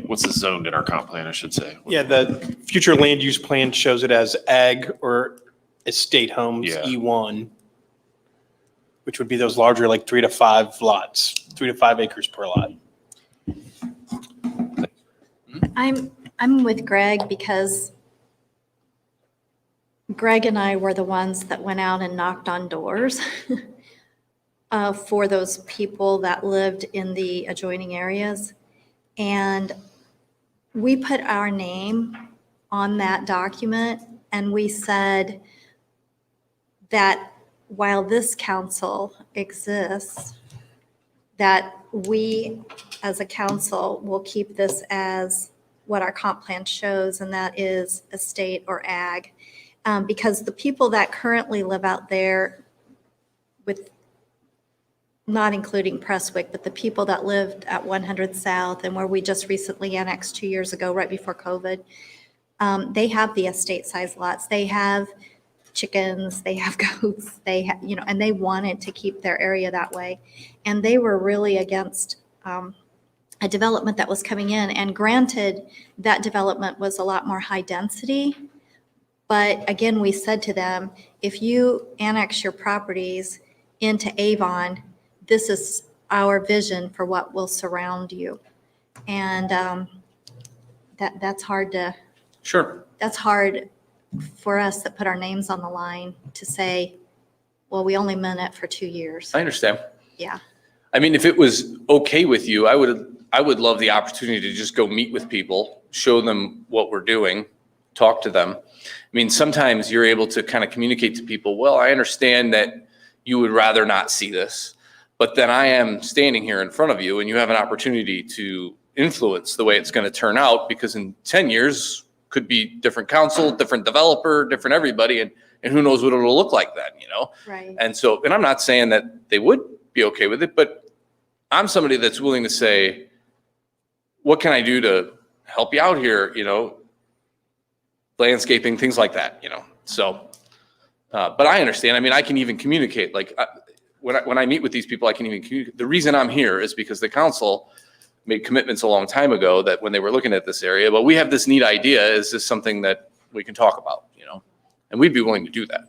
What's this zoned in our comp plan, I should say? Yeah, the future land use plan shows it as ag or estate homes, Yeah. E1, which would be those larger, like 3 to 5 lots, 3 to 5 acres per lot. I'm with Greg because Greg and I were the ones that went out and knocked on doors for those people that lived in the adjoining areas. And we put our name on that document, and we said that while this council exists, that we as a council will keep this as what our comp plan shows, and that is estate or ag. Because the people that currently live out there, with not including Prestwick, but the people that lived at 100 South and where we just recently annexed 2 years ago, right before COVID, they have the estate size lots. They have chickens, they have goats, they have, you know, and they wanted to keep their area that way. And they were really against a development that was coming in. And granted, that development was a lot more high density. But again, we said to them, if you annex your properties into Avon, this is our vision for what will surround you. And that's hard to, Sure. that's hard for us that put our names on the line to say, well, we only meant it for 2 years. I understand. Yeah. I mean, if it was okay with you, I would love the opportunity to just go meet with people, show them what we're doing, talk to them. I mean, sometimes you're able to kind of communicate to people, well, I understand that you would rather not see this, but then I am standing here in front of you and you have an opportunity to influence the way it's going to turn out, because in 10 years could be different council, different developer, different everybody. And and who knows what it'll look like then, Right. And so, and I'm not saying that they would be okay with it, but I'm somebody that's willing to say, what can I do to help you out here, landscaping, things like that, so, but I understand. I mean, I can even communicate, like, when I meet with these people, I can even communicate. The reason I'm here is because the council made commitments a long time ago that when they were looking at this area, but we have this neat idea, is this something that we can talk about, and we'd be willing to do that.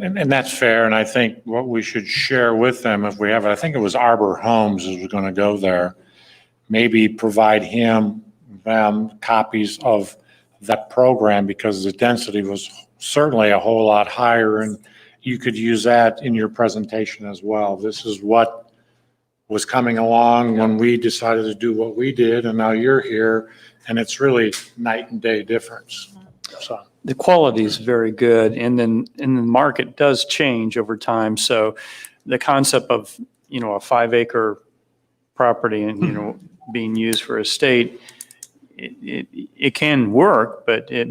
And that's fair, and I think what we should share with them, if we have it, I think it was Arbor Homes is going to go there, maybe provide them copies of that program, because the density was certainly a whole lot higher, and you could use that in your presentation as well. This is what was coming along when we decided to do what we did, and now you're here, and it's really night and day difference. So The quality is very good, and then the market does change over time. So the concept of, a 5-acre property and, being used for estate, it can work, but there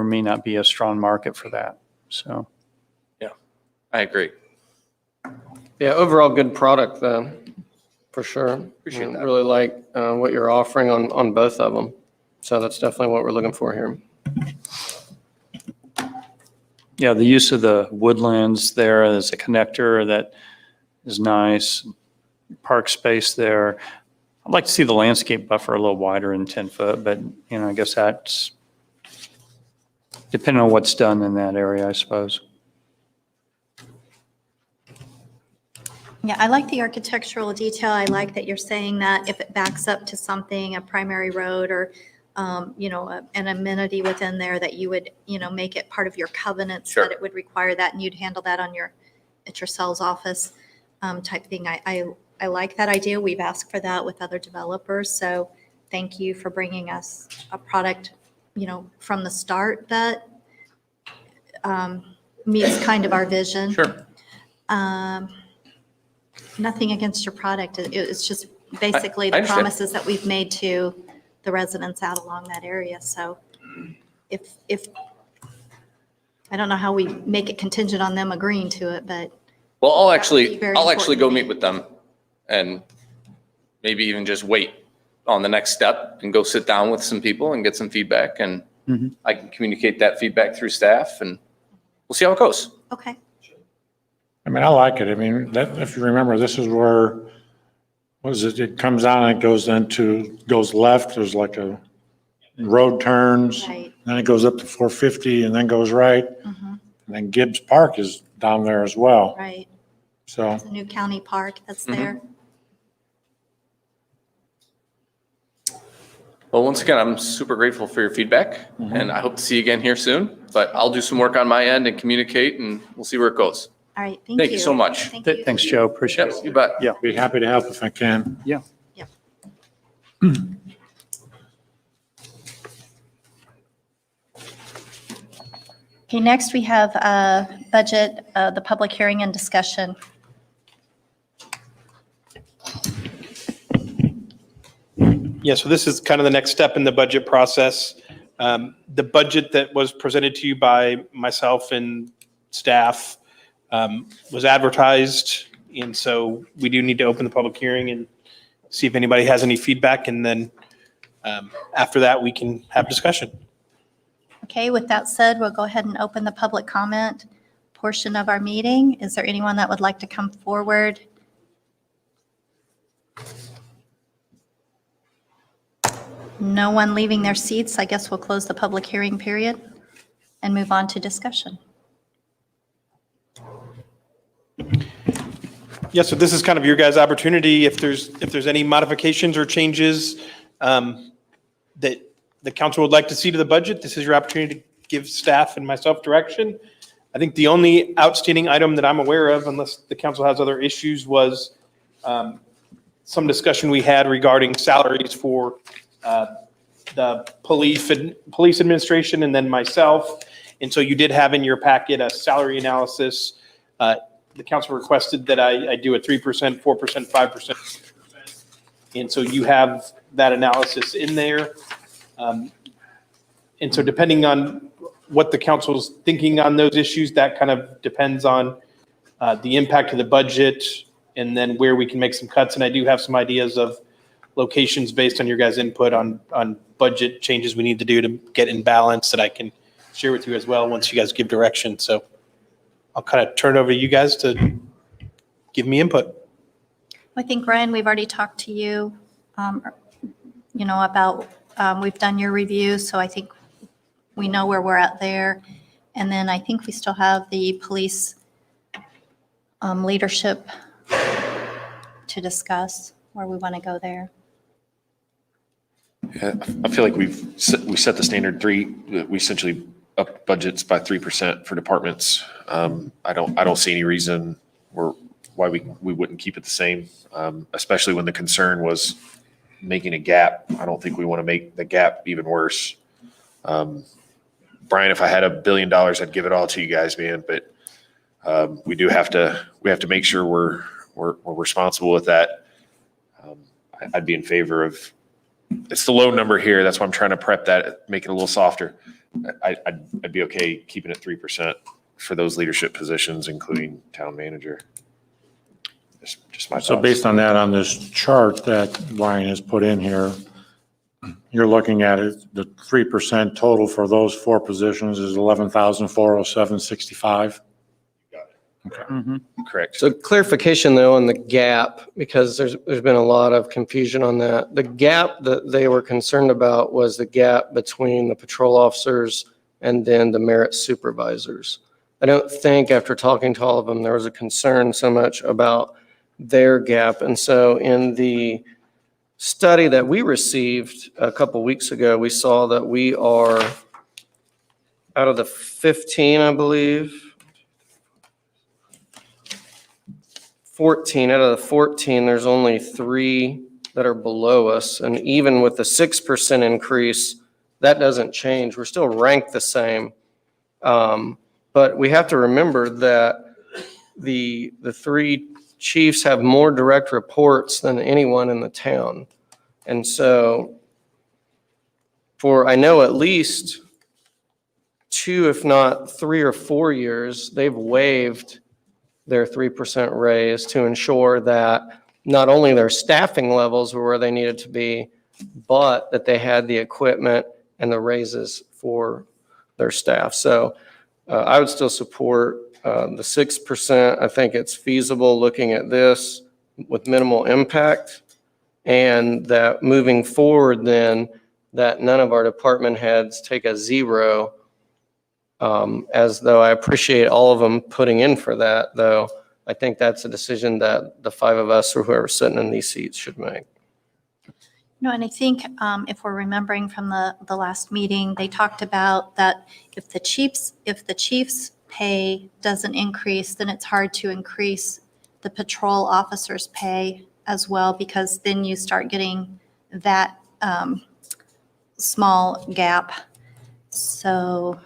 may not be a strong market for that. So. I agree. Yeah, overall good product though, for sure. Appreciate that. Really like what you're offering on both of them. So that's definitely what we're looking for here. Yeah, the use of the woodlands there as a connector, that is nice. Park space there. I'd like to see the landscape buffer a little wider than 10 foot, but, I guess that's depending on what's done in that area, I suppose. Yeah, I like the architectural detail. I like that you're saying that if it backs up to something, a primary road or, an amenity within there, that you would, make it part of your covenants, Sure. that it would require that, and you'd handle that at your sales office type thing. I like that idea. We've asked for that with other developers. So thank you for bringing us a product, from the start that meets kind of our vision. Sure. Nothing against your product. It's just basically I the understand. promises that we've made to the residents out along that area. So if, I don't know how we make it contingent on them agreeing to it, but Well, That would be very I'll actually important go to me. meet with them and maybe even just wait on the next step and go sit down with some people and get some feedback, and Mhm. I can communicate that feedback through staff, and we'll see how it goes. okay. I mean, I like it. I mean, if you remember, this is where, what is it? It comes down and it goes left. There's like a road turns, Right. then it goes up to 450 and then goes right. Mhm. And then Gibbs Park is down there as well. Right. So, It's a new county park that's Mhm. there. Well, once again, I'm super grateful for your feedback, and I hope to see you again here soon, but I'll do some work on my end and communicate, and we'll see where it goes. All right. Thank you. Thank you so much. Thank you. Thanks, Joe. Appreciate Yep, it. you bet. Yeah. be happy to help if I can. Yeah. Okay, next we have budget, the public hearing and discussion. Yeah, so this is kind of the next step in the budget process. The budget that was presented to you by myself and staff was advertised, and so we do need to open the public hearing and see if anybody has any feedback, and then after that, we can have discussion. Okay, with that said, we'll go ahead and open the public comment portion of our meeting. Is there anyone that would like to come forward? No one leaving their seats. I guess we'll close the public hearing period and move on to discussion. Yeah, so this is kind of your guys' opportunity. If there's any modifications or changes that the council would like to see to the budget, this is your opportunity to give staff and myself direction. I think the only outstanding item that I'm aware of, unless the council has other issues, was some discussion we had regarding salaries for the police administration and then myself. And so you did have in your packet a salary analysis. The council requested that I do a 3%, 4%, 5%. And so you have that analysis in there. And so depending on what the council's thinking on those issues. That kind of depends on the impact of the budget and then where we can make some cuts. And I do have some ideas of locations based on your guys' input on budget changes we need to do to get in balance that I can share with you as well once you guys give direction. So I'll kind of turn it over to you guys to give me input. I think, Ryan, we've already talked to you, about, we've done your review, so I think we know where we're at there. And then I think we still have the police leadership to discuss where we want to go there. Yeah, I feel like we set the standard 3. We essentially up budgets by 3% for departments. I don't see any reason why we wouldn't keep it the same, especially when the concern was making a gap. I don't think we want to make the gap even worse. Brian, if I had $1 billion, I'd give it all to you guys, man. But we have to make sure we're responsible with that. I'd be in favor of. It's the low number here. That's why I'm trying to prep that, make it a little softer. I'd be okay keeping it 3% for those leadership positions, including town manager. Just my thoughts. So based on that, on this chart that Brian has put in here, you're looking at it, the 3% total for those 4 positions is 11,407.65. Correct. So clarification though on the gap, because there's been a lot of confusion on that. The gap that they were concerned about was the gap between the patrol officers and then the merit supervisors. I don't think after talking to all of them, there was a concern so much about their gap. And so in the study that we received a couple weeks ago, we saw that we are out of the 15, I believe, 14 out of the 14, there's only 3 that are below us. And even with the 6% increase, that doesn't change. We're still ranked the same. But we have to remember that the 3 chiefs have more direct reports than anyone in the town. And so for, I know at least 2, if not 3 or 4 years, they've waived their 3% raise to ensure that not only their staffing levels were where they needed to be, but that they had the equipment and the raises for their staff. So I would still support the 6%. I think it's feasible looking at this with minimal impact, and that moving forward then, that none of our department heads take a 0. As though I appreciate all of them putting in for that, though, I think that's a decision that the 5 of us or whoever's sitting in these seats should make. And I think if we're remembering from the last meeting, they talked about that if the chief's pay doesn't increase, then it's hard to increase the patrol officers' pay as well, because then you start getting that small gap. So.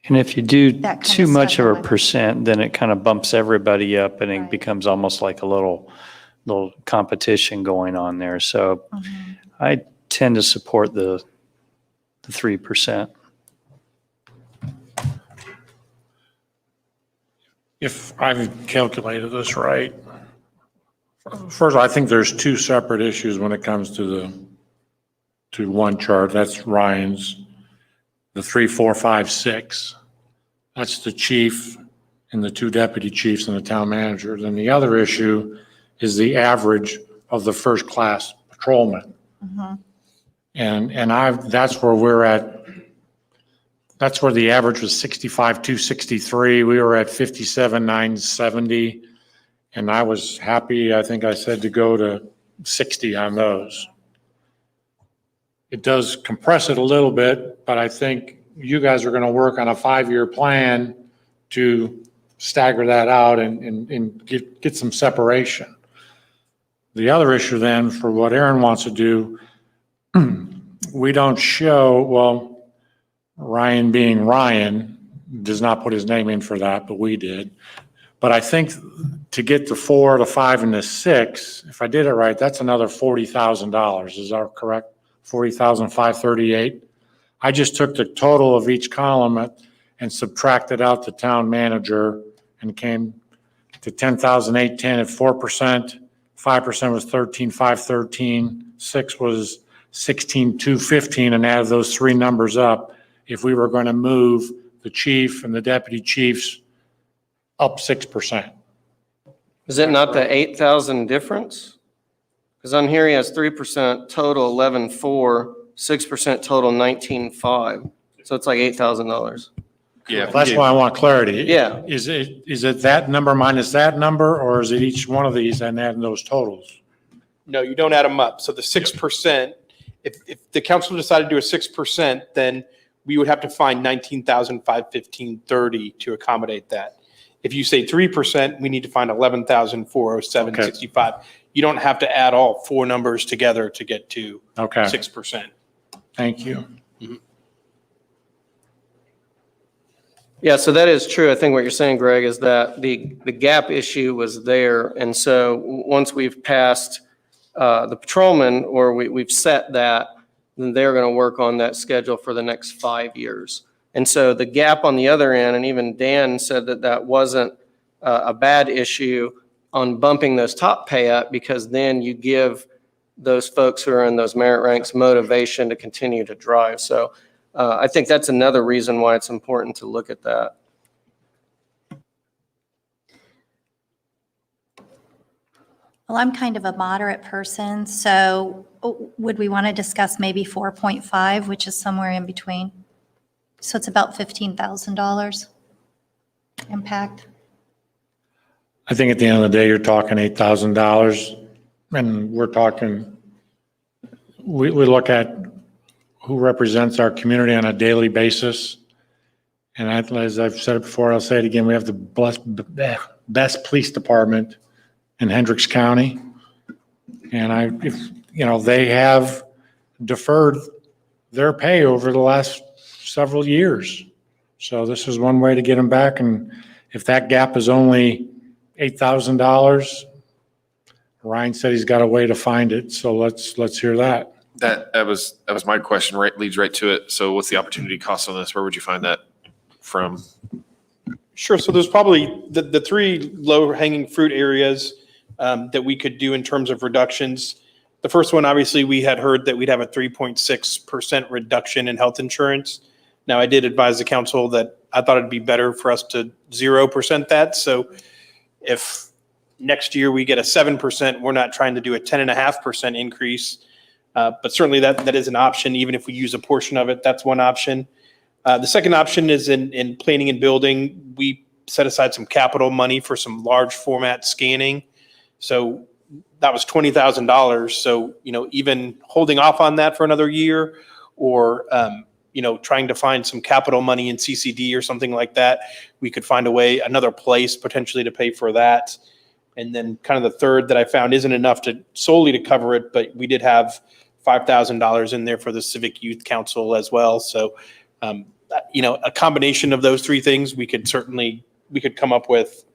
And if you do That kind too of much of stuff a on percent, then it kind of bumps everybody up and it Right. becomes almost like a little competition going on there. So I tend to support the 3%. If I've calculated this right, first, I think there's 2 separate issues when it comes to one chart. That's Ryan's, the 3, 4, 5, 6. That's the chief and the 2 deputy chiefs and the town manager. Then the other issue is the average of the first class patrolman. And that's where we're at. That's where the average was 65,263. We were at 57,970. And I was happy, I think I said, to go to 60 on those. It does compress it a little bit, but I think you guys are going to work on a 5-year plan to stagger that out and get some separation. The other issue then for what Aaron wants to do, we don't show, well, Ryan being Ryan does not put his name in for that, but we did. But I think to get the 4, the 5, and the 6, if I did it right, that's another $40,000. Is that correct? 40,538. I just took the total of each column and subtracted out the town manager and came to 10,810 at 4%. 5% was 13,513. 6 was 16,215, and added those three numbers up. If we were going to move the chief and the deputy chiefs up 6%. Is it not the 8,000 difference? Because on here he has 3% total 11,400, 6% total 19,500. So it's like $8,000. Yeah. That's why I want clarity. Yeah. Is it that number minus that number, or is it each one of these and adding those totals? No, you don't add them up. So the 6%, if the council decided to do a 6%, then we would have to find 19,515.30 to accommodate that. If you say 3%, we need to find 11,407.65. You don't have to add all four numbers together to get to Okay, 6%. thank you. Yeah, so that is true. I think what you're saying, Greg, is that the gap issue was there. And so once we've passed the patrolman, or we've set that, then they're going to work on that schedule for the next 5 years. And so the gap on the other end, and even Dan said that that wasn't a bad issue on bumping those top pay up, because then you give those folks who are in those merit ranks motivation to continue to drive. So I think that's another reason why it's important to look at that. Well, I'm kind of a moderate person, so would we want to discuss maybe 4.5, which is somewhere in between? So it's about $15,000 impact. I think at the end of the day, you're talking $8,000, and we're talking, we look at who represents our community on a daily basis. And as I've said it before, I'll say it again, we have the best police department in Hendricks County. And they have deferred their pay over the last several years. So this is one way to get them back. And if that gap is only $8,000, Ryan said he's got a way to find it. So let's hear that. That was my question, right, leads right to it. So what's the opportunity cost on this? Where would you find that from? Sure. So there's probably the three low-hanging fruit areas that we could do in terms of reductions. The first one, obviously, we had heard that we'd have a 3.6% reduction in health insurance. Now, I did advise the council that I thought it'd be better for us to 0% that. So if next year we get a 7%, we're not trying to do a 10.5% increase. But certainly that is an option. Even if we use a portion of it, that's one option. The second option is in planning and building. We set aside some capital money for some large format scanning. So that was $20,000. So, even holding off on that for another year, or, trying to find some capital money in CCD or something like that, we could find a way, another place potentially to pay for that. And then kind of the third that I found isn't enough solely to cover it, but we did have $5,000 in there for the Civic Youth Council as well. So, a combination of those three things, we could come up with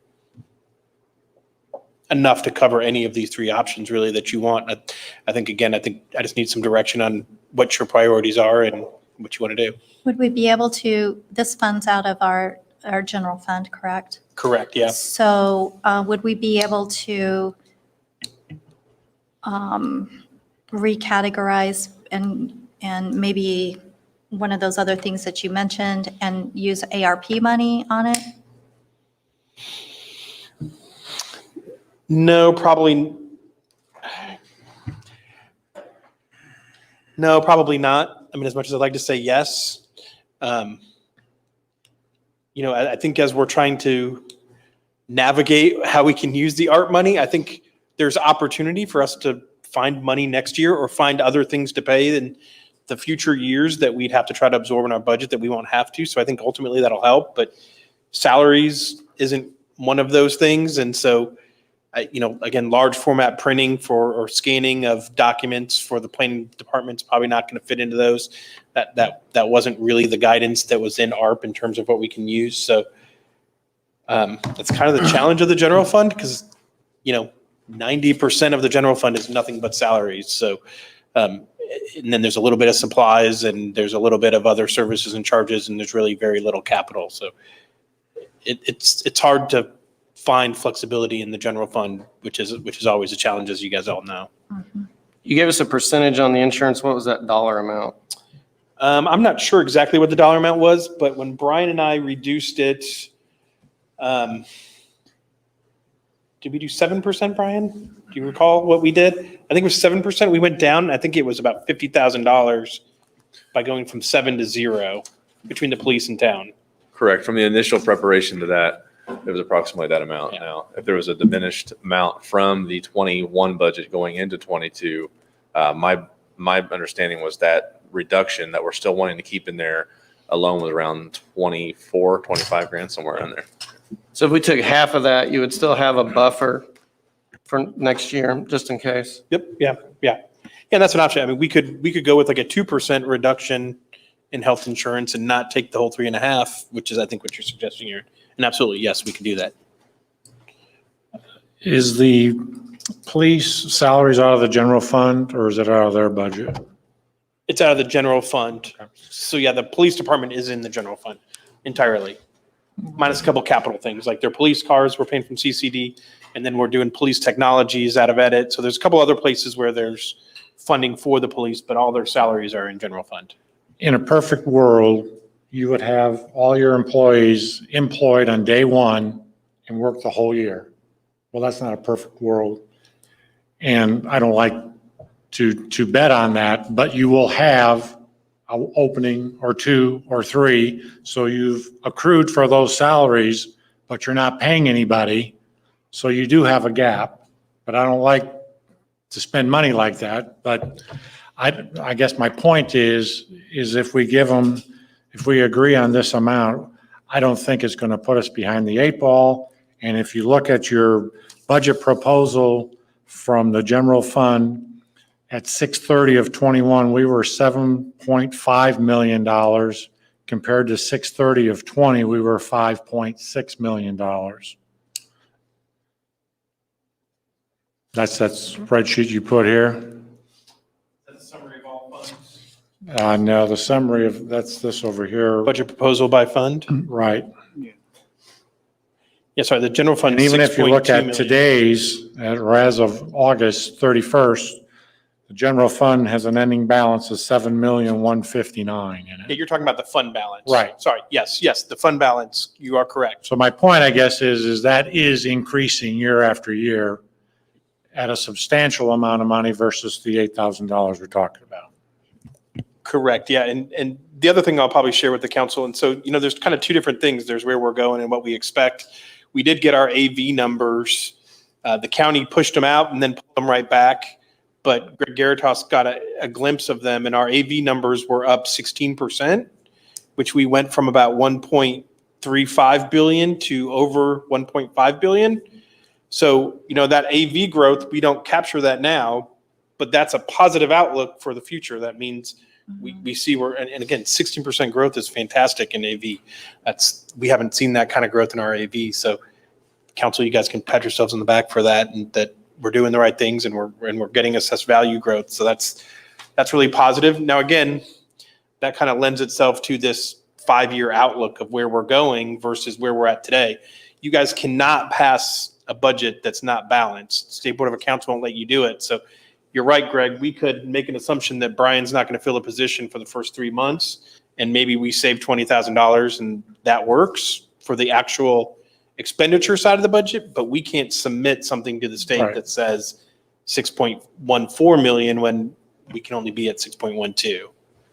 enough to cover any of these three options really that you want. I think I just need some direction on what your priorities are and what you want to do. Would we be able to, this funds out of our general fund, correct? Correct. Yeah. So would we be able to recategorize and maybe one of those other things that you mentioned and use ARP money on it? No, probably not. I mean, as much as I'd like to say yes, I think as we're trying to navigate how we can use the ARP money, I think there's opportunity for us to find money next year or find other things to pay in the future years that we'd have to try to absorb in our budget that we won't have to. So I think ultimately that'll help, but salaries isn't one of those things. And so, again, large format printing or scanning of documents for the planning department's probably not going to fit into those. That wasn't really the guidance that was in ARP in terms of what we can use. So that's kind of the challenge of the general fund, because 90% of the general fund is nothing but salaries. So And then there's a little bit of supplies and there's a little bit of other services and charges, and there's really very little capital. So it's hard to find flexibility in the general fund, which is always a challenge, as you guys all know. You gave us a percentage on the insurance. What was that dollar amount? I'm not sure exactly what the dollar amount was, but when Brian and I reduced it, did we do 7%, Brian? Do you recall what we did? I think it was 7%. We went down. I think it was about $50,000 by going from 7 to 0 between the police and town. Correct. From the initial preparation to that, it was approximately that amount. Yeah. Now, if there was a diminished amount from the 21 budget going into 22, my understanding was that reduction that we're still wanting to keep in there alone was around 25 grand, somewhere in there. So if we took half of that, you would still have a buffer for next year, just in case. Yep. Yeah. Yeah. Yeah. That's an option. I mean, we could go with like a 2% reduction in health insurance and not take the whole 3.5, which is, I think, what you're suggesting here. And absolutely, yes, we can do that. Is the police salaries out of the general fund, or is it out of their budget? It's out of the general fund. So yeah, the police department is in the general fund entirely, minus a couple capital things like their police cars we're paying from CCD, and then we're doing police technologies out of edit. So there's a couple other places where there's funding for the police, but all their salaries are in general fund. In a perfect world, you would have all your employees employed on day one and work the whole year. Well, that's not a perfect world. And I don't like to bet on that, but you will have an opening or 2 or 3. So you've accrued for those salaries, but you're not paying anybody. So you do have a gap, but I don't like to spend money like that. But I guess my point is if we give them, if we agree on this amount, I don't think it's going to put us behind the 8 ball. And if you look at your budget proposal from the general fund, at 6/30 of 21, we were $7.5 million. Compared to 6/30 of 20, we were $5.6 million. That's that spreadsheet you put here? That's a summary of all funds. No, the summary of, that's this over here. Budget proposal by fund. Right. Yeah, sorry, the general fund. And even if you look 6.2 at million. today's, or as of August 31st, the general fund has an ending balance of $7,159,000 in Yeah, it. you're talking about the fund balance. Right. Sorry. Yes, the fund balance. You are correct. So my point, I guess, is that is increasing year after year at a substantial amount of money versus the $8,000 we're talking about. Correct. Yeah. And the other thing I'll probably share with the council, and so, there's kind of 2 different things. There's where we're going and what we expect. We did get our AV numbers. The county pushed them out and then pulled them right back. But Greg Garitas got a glimpse of them, and our AV numbers were up 16%, which we went from about 1.35 billion to over 1.5 billion. So, that AV growth, we don't capture that now, but that's a positive outlook for the future. That means we see and again, 16% growth is fantastic in AV. We haven't seen that kind of growth in our AV. So council, you guys can pat yourselves on the back for that, and that we're doing the right things and we're getting assessed value growth. So that's really positive. Now, again, that kind of lends itself to this 5-year outlook of where we're going versus where we're at today. You guys cannot pass a budget that's not balanced. State Board of Accounts won't let you do it. So you're right, Greg. We could make an assumption that Brian's not going to fill a position for the first 3 months, and maybe we save $20,000 and that works for the actual expenditure side of the budget, but we can't submit something to the state Right. that says 6.14 million when we can only be at 6.12.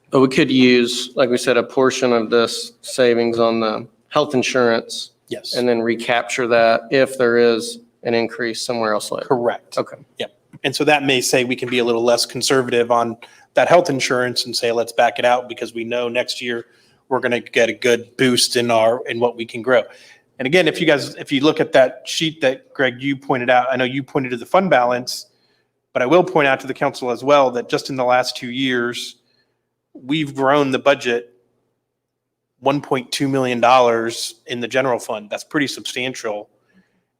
But we could use, like we said, a portion of this savings on the health insurance Yes. and then recapture that if there is an increase somewhere else later. Correct. Okay. And so that may say we can be a little less conservative on that health insurance and say, let's back it out because we know next year we're going to get a good boost in what we can grow. And again, if you look at that sheet that Greg, you pointed out, I know you pointed to the fund balance, but I will point out to the council as well that just in the last 2 years, we've grown the budget $1.2 million in the general fund. That's pretty substantial.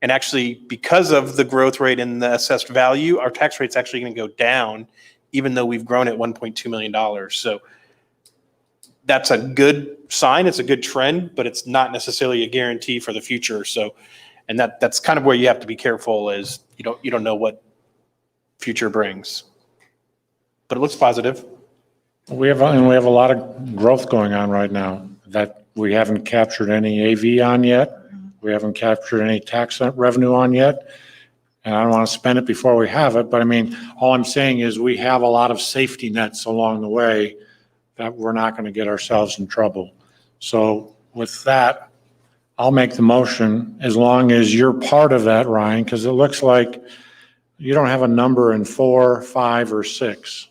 And actually, because of the growth rate in the assessed value, our tax rate's actually going to go down, even though we've grown at $1.2 million. So that's a good sign. It's a good trend, but it's not necessarily a guarantee for the future. So, and that's kind of where you have to be careful, is you don't know what future brings. But it looks positive. We have a lot of growth going on right now that we haven't captured any AV on yet. We haven't captured any tax revenue on yet. And I don't want to spend it before we have it, but I mean, all I'm saying is we have a lot of safety nets along the way that we're not going to get ourselves in trouble. So with that, I'll make the motion as long as you're part of that, Ryan, because it looks like you don't have a number in 4, 5, or 6.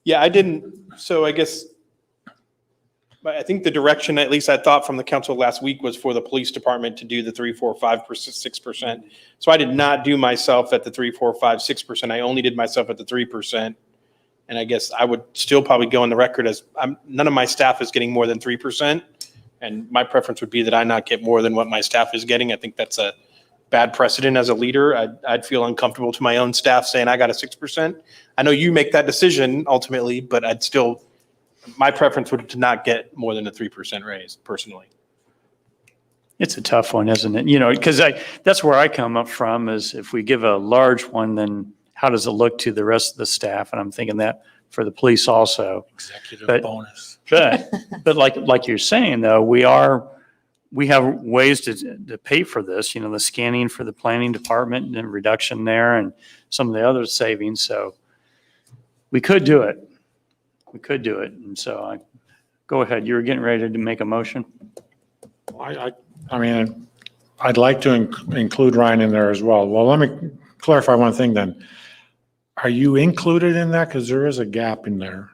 Yeah, I didn't. So I guess, I think the direction, at least I thought from the council last week, was for the police department to do the 3, 4, 5, 6%. So I did not do myself at the 3, 4, 5, 6%. I only did myself at the 3%. And I guess I would still probably go on the record as none of my staff is getting more than 3%. And my preference would be that I not get more than what my staff is getting. I think that's a bad precedent as a leader. I'd feel uncomfortable to my own staff saying I got a 6%. I know you make that decision ultimately, but my preference would to not get more than a 3% raise personally. It's a tough one, isn't it? Because that's where I come up from, is if we give a large one, then how does it look to the rest of the staff? And I'm thinking that for the police also. Executive bonus. But like you're saying, though, we have ways to pay for this, the scanning for the planning department and reduction there and some of the other savings. So we could do it. And so go ahead. You were getting ready to make a motion. I mean, I'd like to include Ryan in there as well. Well, let me clarify one thing then. Are you included in that? Because there is a gap in there.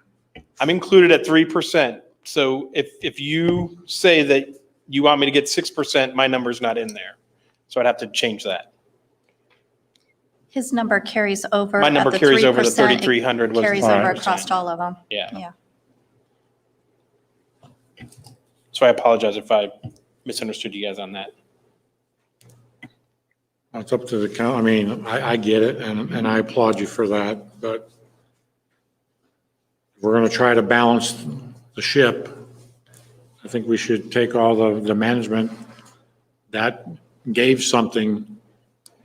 I'm included at 3%. So if you say that you want me to get 6%, my number's not in there. So I'd have to change that. His number carries over. My number at the carries over the 3%. 3,300 was Carries the over 5%. across all of them. Yeah. So I apologize if I misunderstood you guys on that. It's up to the count. I mean, I get it, and I applaud you for that, but if we're going to try to balance the ship, I think we should take all the management that gave something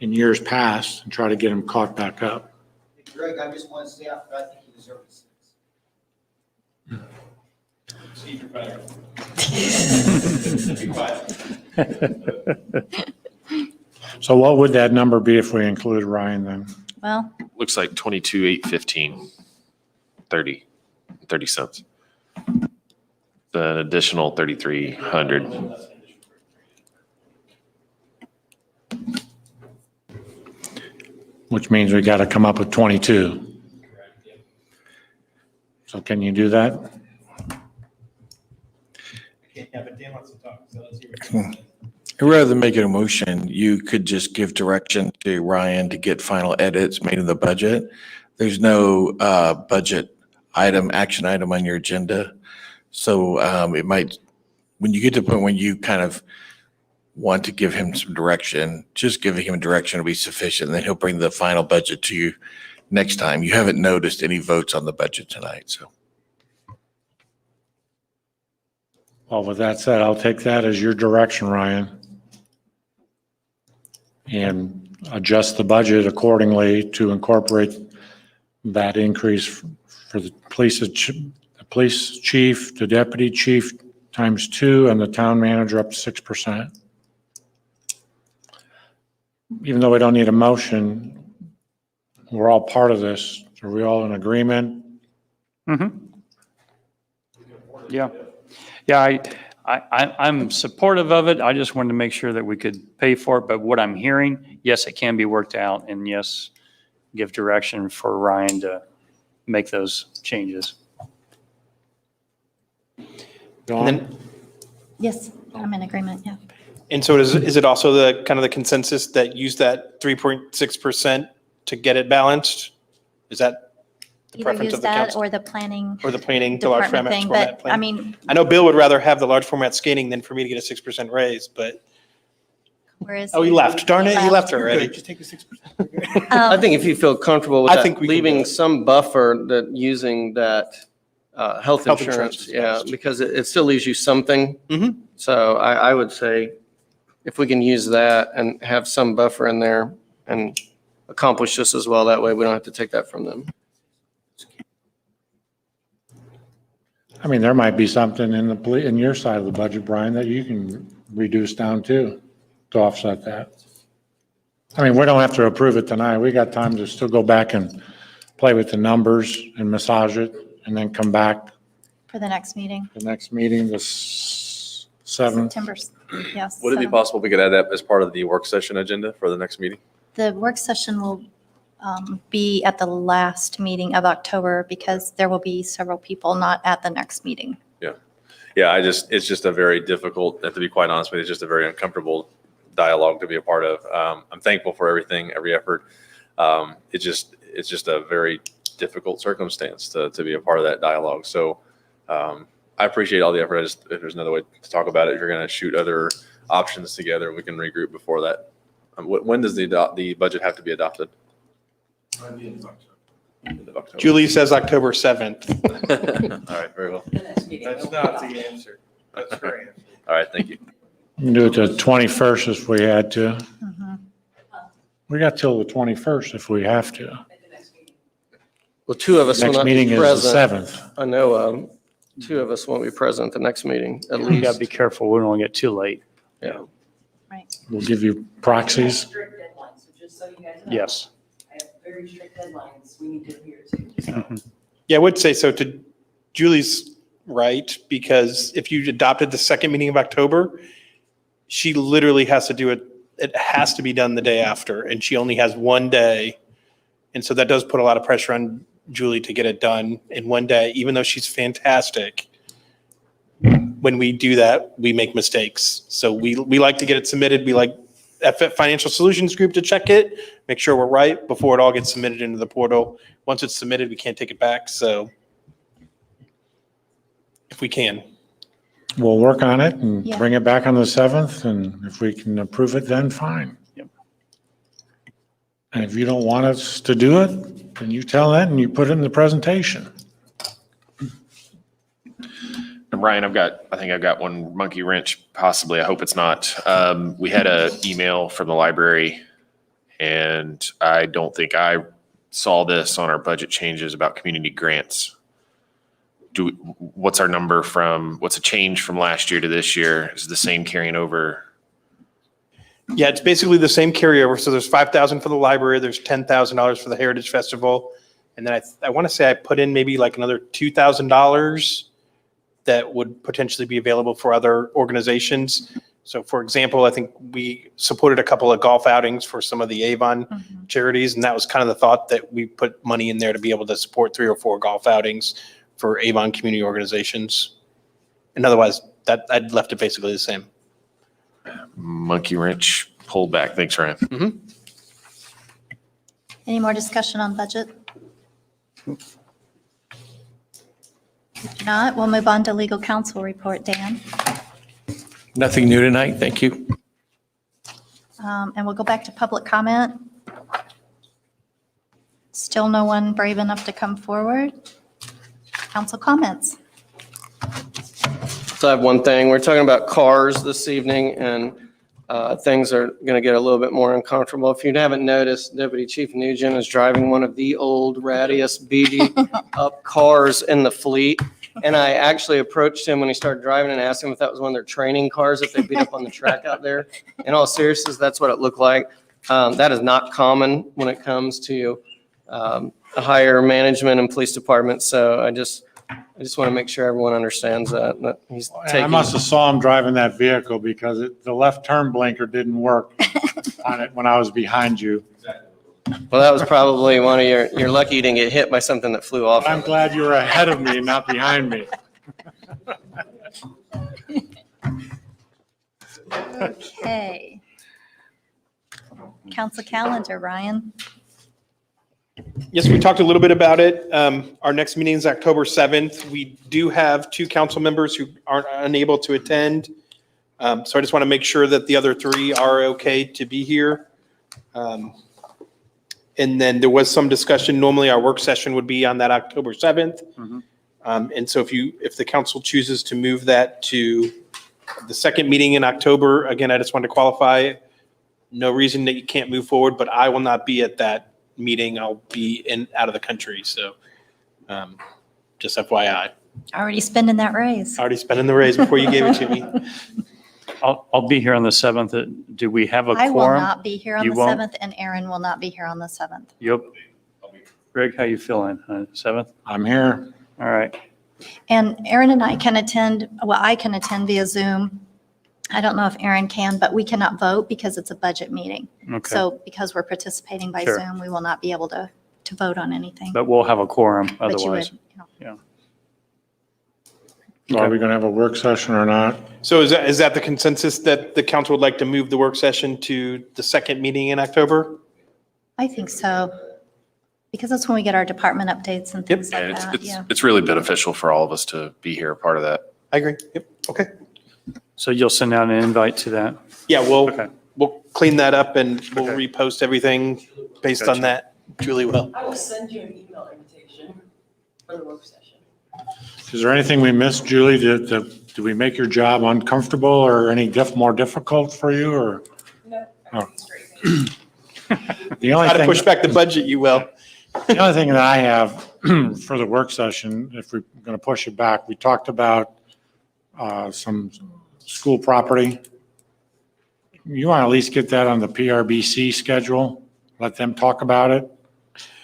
in years past and try to get them caught back up. Greg, I just want to say, I think he deserves a 6. Steve, you're better. Be quiet. So what would that number be if we included Ryan then? Well, Looks like 22,815, 30 cents. An additional 3,300. Which means we got to come up with 22. So can you do that? Yeah, but Dan wants to talk, so let's hear it. Rather than making a motion, you could just give direction to Ryan to get final edits made in the budget. There's no budget action item on your agenda. So it might, when you get to the point when you kind of want to give him some direction, just giving him direction will be sufficient. And then he'll bring the final budget to you next time. You haven't noticed any votes on the budget tonight, so. Well, with that said, I'll take that as your direction, Ryan. And adjust the budget accordingly to incorporate that increase for the police chief, the deputy chief ×2, and the town manager up to 6%. Even though we don't need a motion, we're all part of this. Are we all in agreement? Mm-hmm. Yeah. Yeah, I'm supportive of it. I just wanted to make sure that we could pay for it. But what I'm hearing, yes, it can be worked out. And yes, give direction for Ryan to make those changes. And then, yes, I'm in agreement, yeah. and so is it also the kind of the consensus that use that 3.6% to get it balanced? Is that the Either preference use of the that council? or the planning Or the planning, the large department format thing, but plan? I mean, I know Bill would rather have the large format scanning than for me to get a 6% raise, but Where is Oh, he left. Darn it, he left already. Good. Just take the 6%. I think if you feel comfortable with I that, think we can do leaving it. some buffer that using that health Health insurance, insurance is yeah, best. because it still leaves you something. Mhm. So I would say if we can use that and have some buffer in there and accomplish this as well, that way we don't have to take that from them. I mean, there might be something in in your side of the budget, Brian, that you can reduce down too, to offset that. I mean, we don't have to approve it tonight. We got time to still go back and play with the numbers and massage it and then come back for the next meeting? the next meeting, the 7th. September, yes. Would it be 7th. possible we could add that as part of the work session agenda for the next meeting? The work session will be at the last meeting of October because there will be several people not at the next meeting. Yeah, it's just a very difficult, to be quite honest with you, it's just a very uncomfortable dialogue to be a part of. I'm thankful for everything, every effort. It's just a very difficult circumstance to be a part of that dialogue. So I appreciate all the effort. If there's another way to talk about it, if you're going to shoot other options together, we can regroup before that. When does the budget have to be adopted? End of October. Julie says October 7th. All right, very well. That's not the answer. That's her answer. All right, thank you. We can do it the 21st if we had to. Mhm. We got till the 21st if we have to. Well, two of us will Next not meeting be is the present. 7th. I know two of us won't be present at the next meeting, at You got to least. be careful. We don't want to get too late. Yeah. Right. We'll give you proxies. Strict deadlines, so just so you guys know. Yes. I have very strict deadlines we need to adhere to. Yeah, I would say so. To Julie's right, because if you adopted the second meeting of October, she literally has to do it. It has to be done the day after, and she only has one day. And so that does put a lot of pressure on Julie to get it done in one day, even though she's fantastic. When we do that, we make mistakes. So we like to get it submitted. We like FF Financial Solutions Group to check it, make sure we're right before it all gets submitted into the portal. Once it's submitted, we can't take it back. So if we can. We'll work on it and Yeah. bring it back on the 7th, and if we can approve it, then fine. Yep. And if you don't want us to do it, then you tell that and you put it in the presentation. And Ryan, I think I've got one monkey wrench, possibly. I hope it's not. We had an email from the library, and I don't think I saw this on our budget changes about community grants. What's our number what's a change from last year to this year? Is it the same carrying over? Yeah, it's basically the same carryover. So there's 5,000 for the library, there's $10,000 for the Heritage Festival. And then I want to say I put in maybe like another $2,000 that would potentially be available for other organizations. So for example, I think we supported a couple of golf outings for some of the Avon charities. And that was kind of the thought, that we put money in there to be able to support 3 or 4 golf outings for Avon community organizations. And otherwise, that I'd left it basically the same. Monkey wrench pulled back. Thanks, Ryan. Any more discussion on budget? If not, we'll move on to legal counsel report. Dan? Nothing new tonight, thank you. And we'll go back to public comment. Still no one brave enough to come forward. Council comments. So I have one thing. We're talking about cars this evening, and things are going to get a little bit more uncomfortable. If you haven't noticed, Deputy Chief Nugent is driving one of the old rattiest beady up cars in the fleet. And I actually approached him when he started driving and asked him if that was one of their training cars, if they beat up on the track out there. In all seriousness, that's what it looked like. That is not common when it comes to higher management and police departments. So I just want to make sure everyone understands that he's I taking. must have saw him driving that vehicle because the left turn blinker didn't work on it when I was behind you. Well, that was probably one of you're lucky you didn't get hit by something that flew off. I'm glad you were ahead of me, not behind me. Okay. Council calendar, Ryan. Yes, we talked a little bit about it. Our next meeting is October 7th. We do have 2 council members who aren't unable to attend. So I just want to make sure that the other three are okay to be here. And then there was some discussion, normally our work session would be on that October 7th. Mhm. And so if the council chooses to move that to the second meeting in October, again, I just want to qualify, no reason that you can't move forward, but I will not be at that meeting. I'll be out of the country. So just FYI. Already spending that raise. Already spending the raise before you gave it to me. I'll be here on the 7th. Do we have a I will quorum? not be here on You the won't? 7th, and Aaron will not be here on the 7th. Yep. Greg, how you feeling? 7th? I'm here. All right. And Aaron and I can attend, well, I can attend via Zoom. I don't know if Aaron can, but we cannot vote because it's a budget meeting. Okay. So because we're participating by Sure. Zoom, we will not be able to vote on anything. But we'll have a quorum But you otherwise. would, you know. So are we going to have a work session or not? So is that the consensus that the council would like to move the work session to the second meeting in October? I think so. Because that's when we get our department updates and things And like that. Yeah. it's really beneficial for all of us to be here, part of that. I agree. Yep. Okay. So you'll send out an invite to that? Yeah, Okay. we'll clean that up and we'll Okay. repost everything based on Gotcha. that. Julie will. I will send you an email invitation for the work session. Is there anything we missed, Julie? Did we make your job uncomfortable or any more difficult for you or? No, Oh. everything's great. The only Try to thing, push back the budget, you will. the only thing that I have for the work session, if we're going to push it back, we talked about some school property. You want to at least get that on the PRBC schedule, let them talk about it.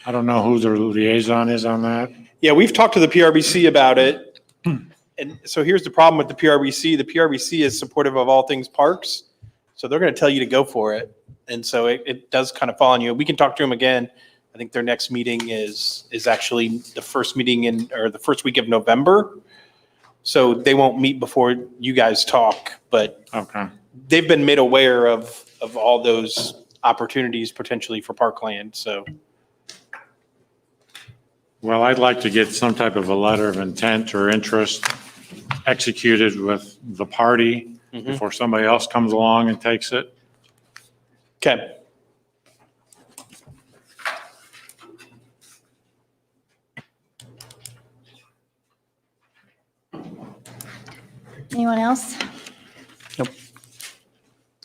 I don't know who their liaison is on that. Yeah, we've talked to the PRBC about it. And so here's the problem with the PRBC. The PRBC is supportive of all things parks. So they're going to tell you to go for it. And so it does kind of fall on you. We can talk to them again. I think their next meeting is actually the first meeting or the first week of November. So they won't meet before you guys talk, but Okay. they've been made aware of all those opportunities potentially for parkland. So Well, I'd like to get some type of a letter of intent or interest executed with the party before somebody else comes along and takes it. okay. Anyone else? Nope.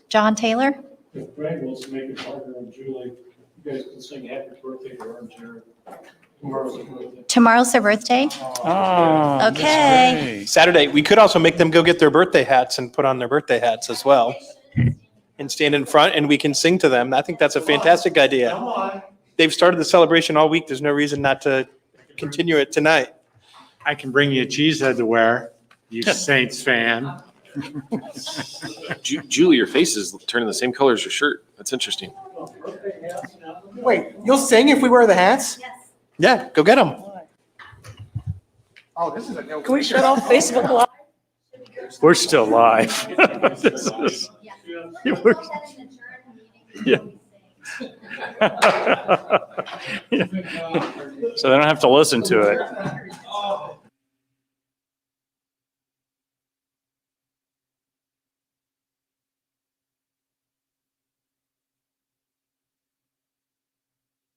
John Taylor? If Greg wants to make a partner with Julie, you guys can sing happy birthday to her and Jared. Tomorrow's her birthday. Tomorrow's their birthday? Oh, that's Okay. great. Saturday, we could also make them go get their birthday hats and put on their birthday hats as well. And stand in front and we can sing to them. I think that's a fantastic idea. They've started the celebration all week. There's no reason not to continue it tonight. I can bring you a cheese head to wear, you Saints fan. Julie, your face is turning the same color as your shirt. That's interesting. Wait, you'll sing if we wear the hats? Yeah, go get them. Oh, this is a no. Can we shut off Facebook Live? We're still live. This is- we're- Yeah. So they don't have to listen to it.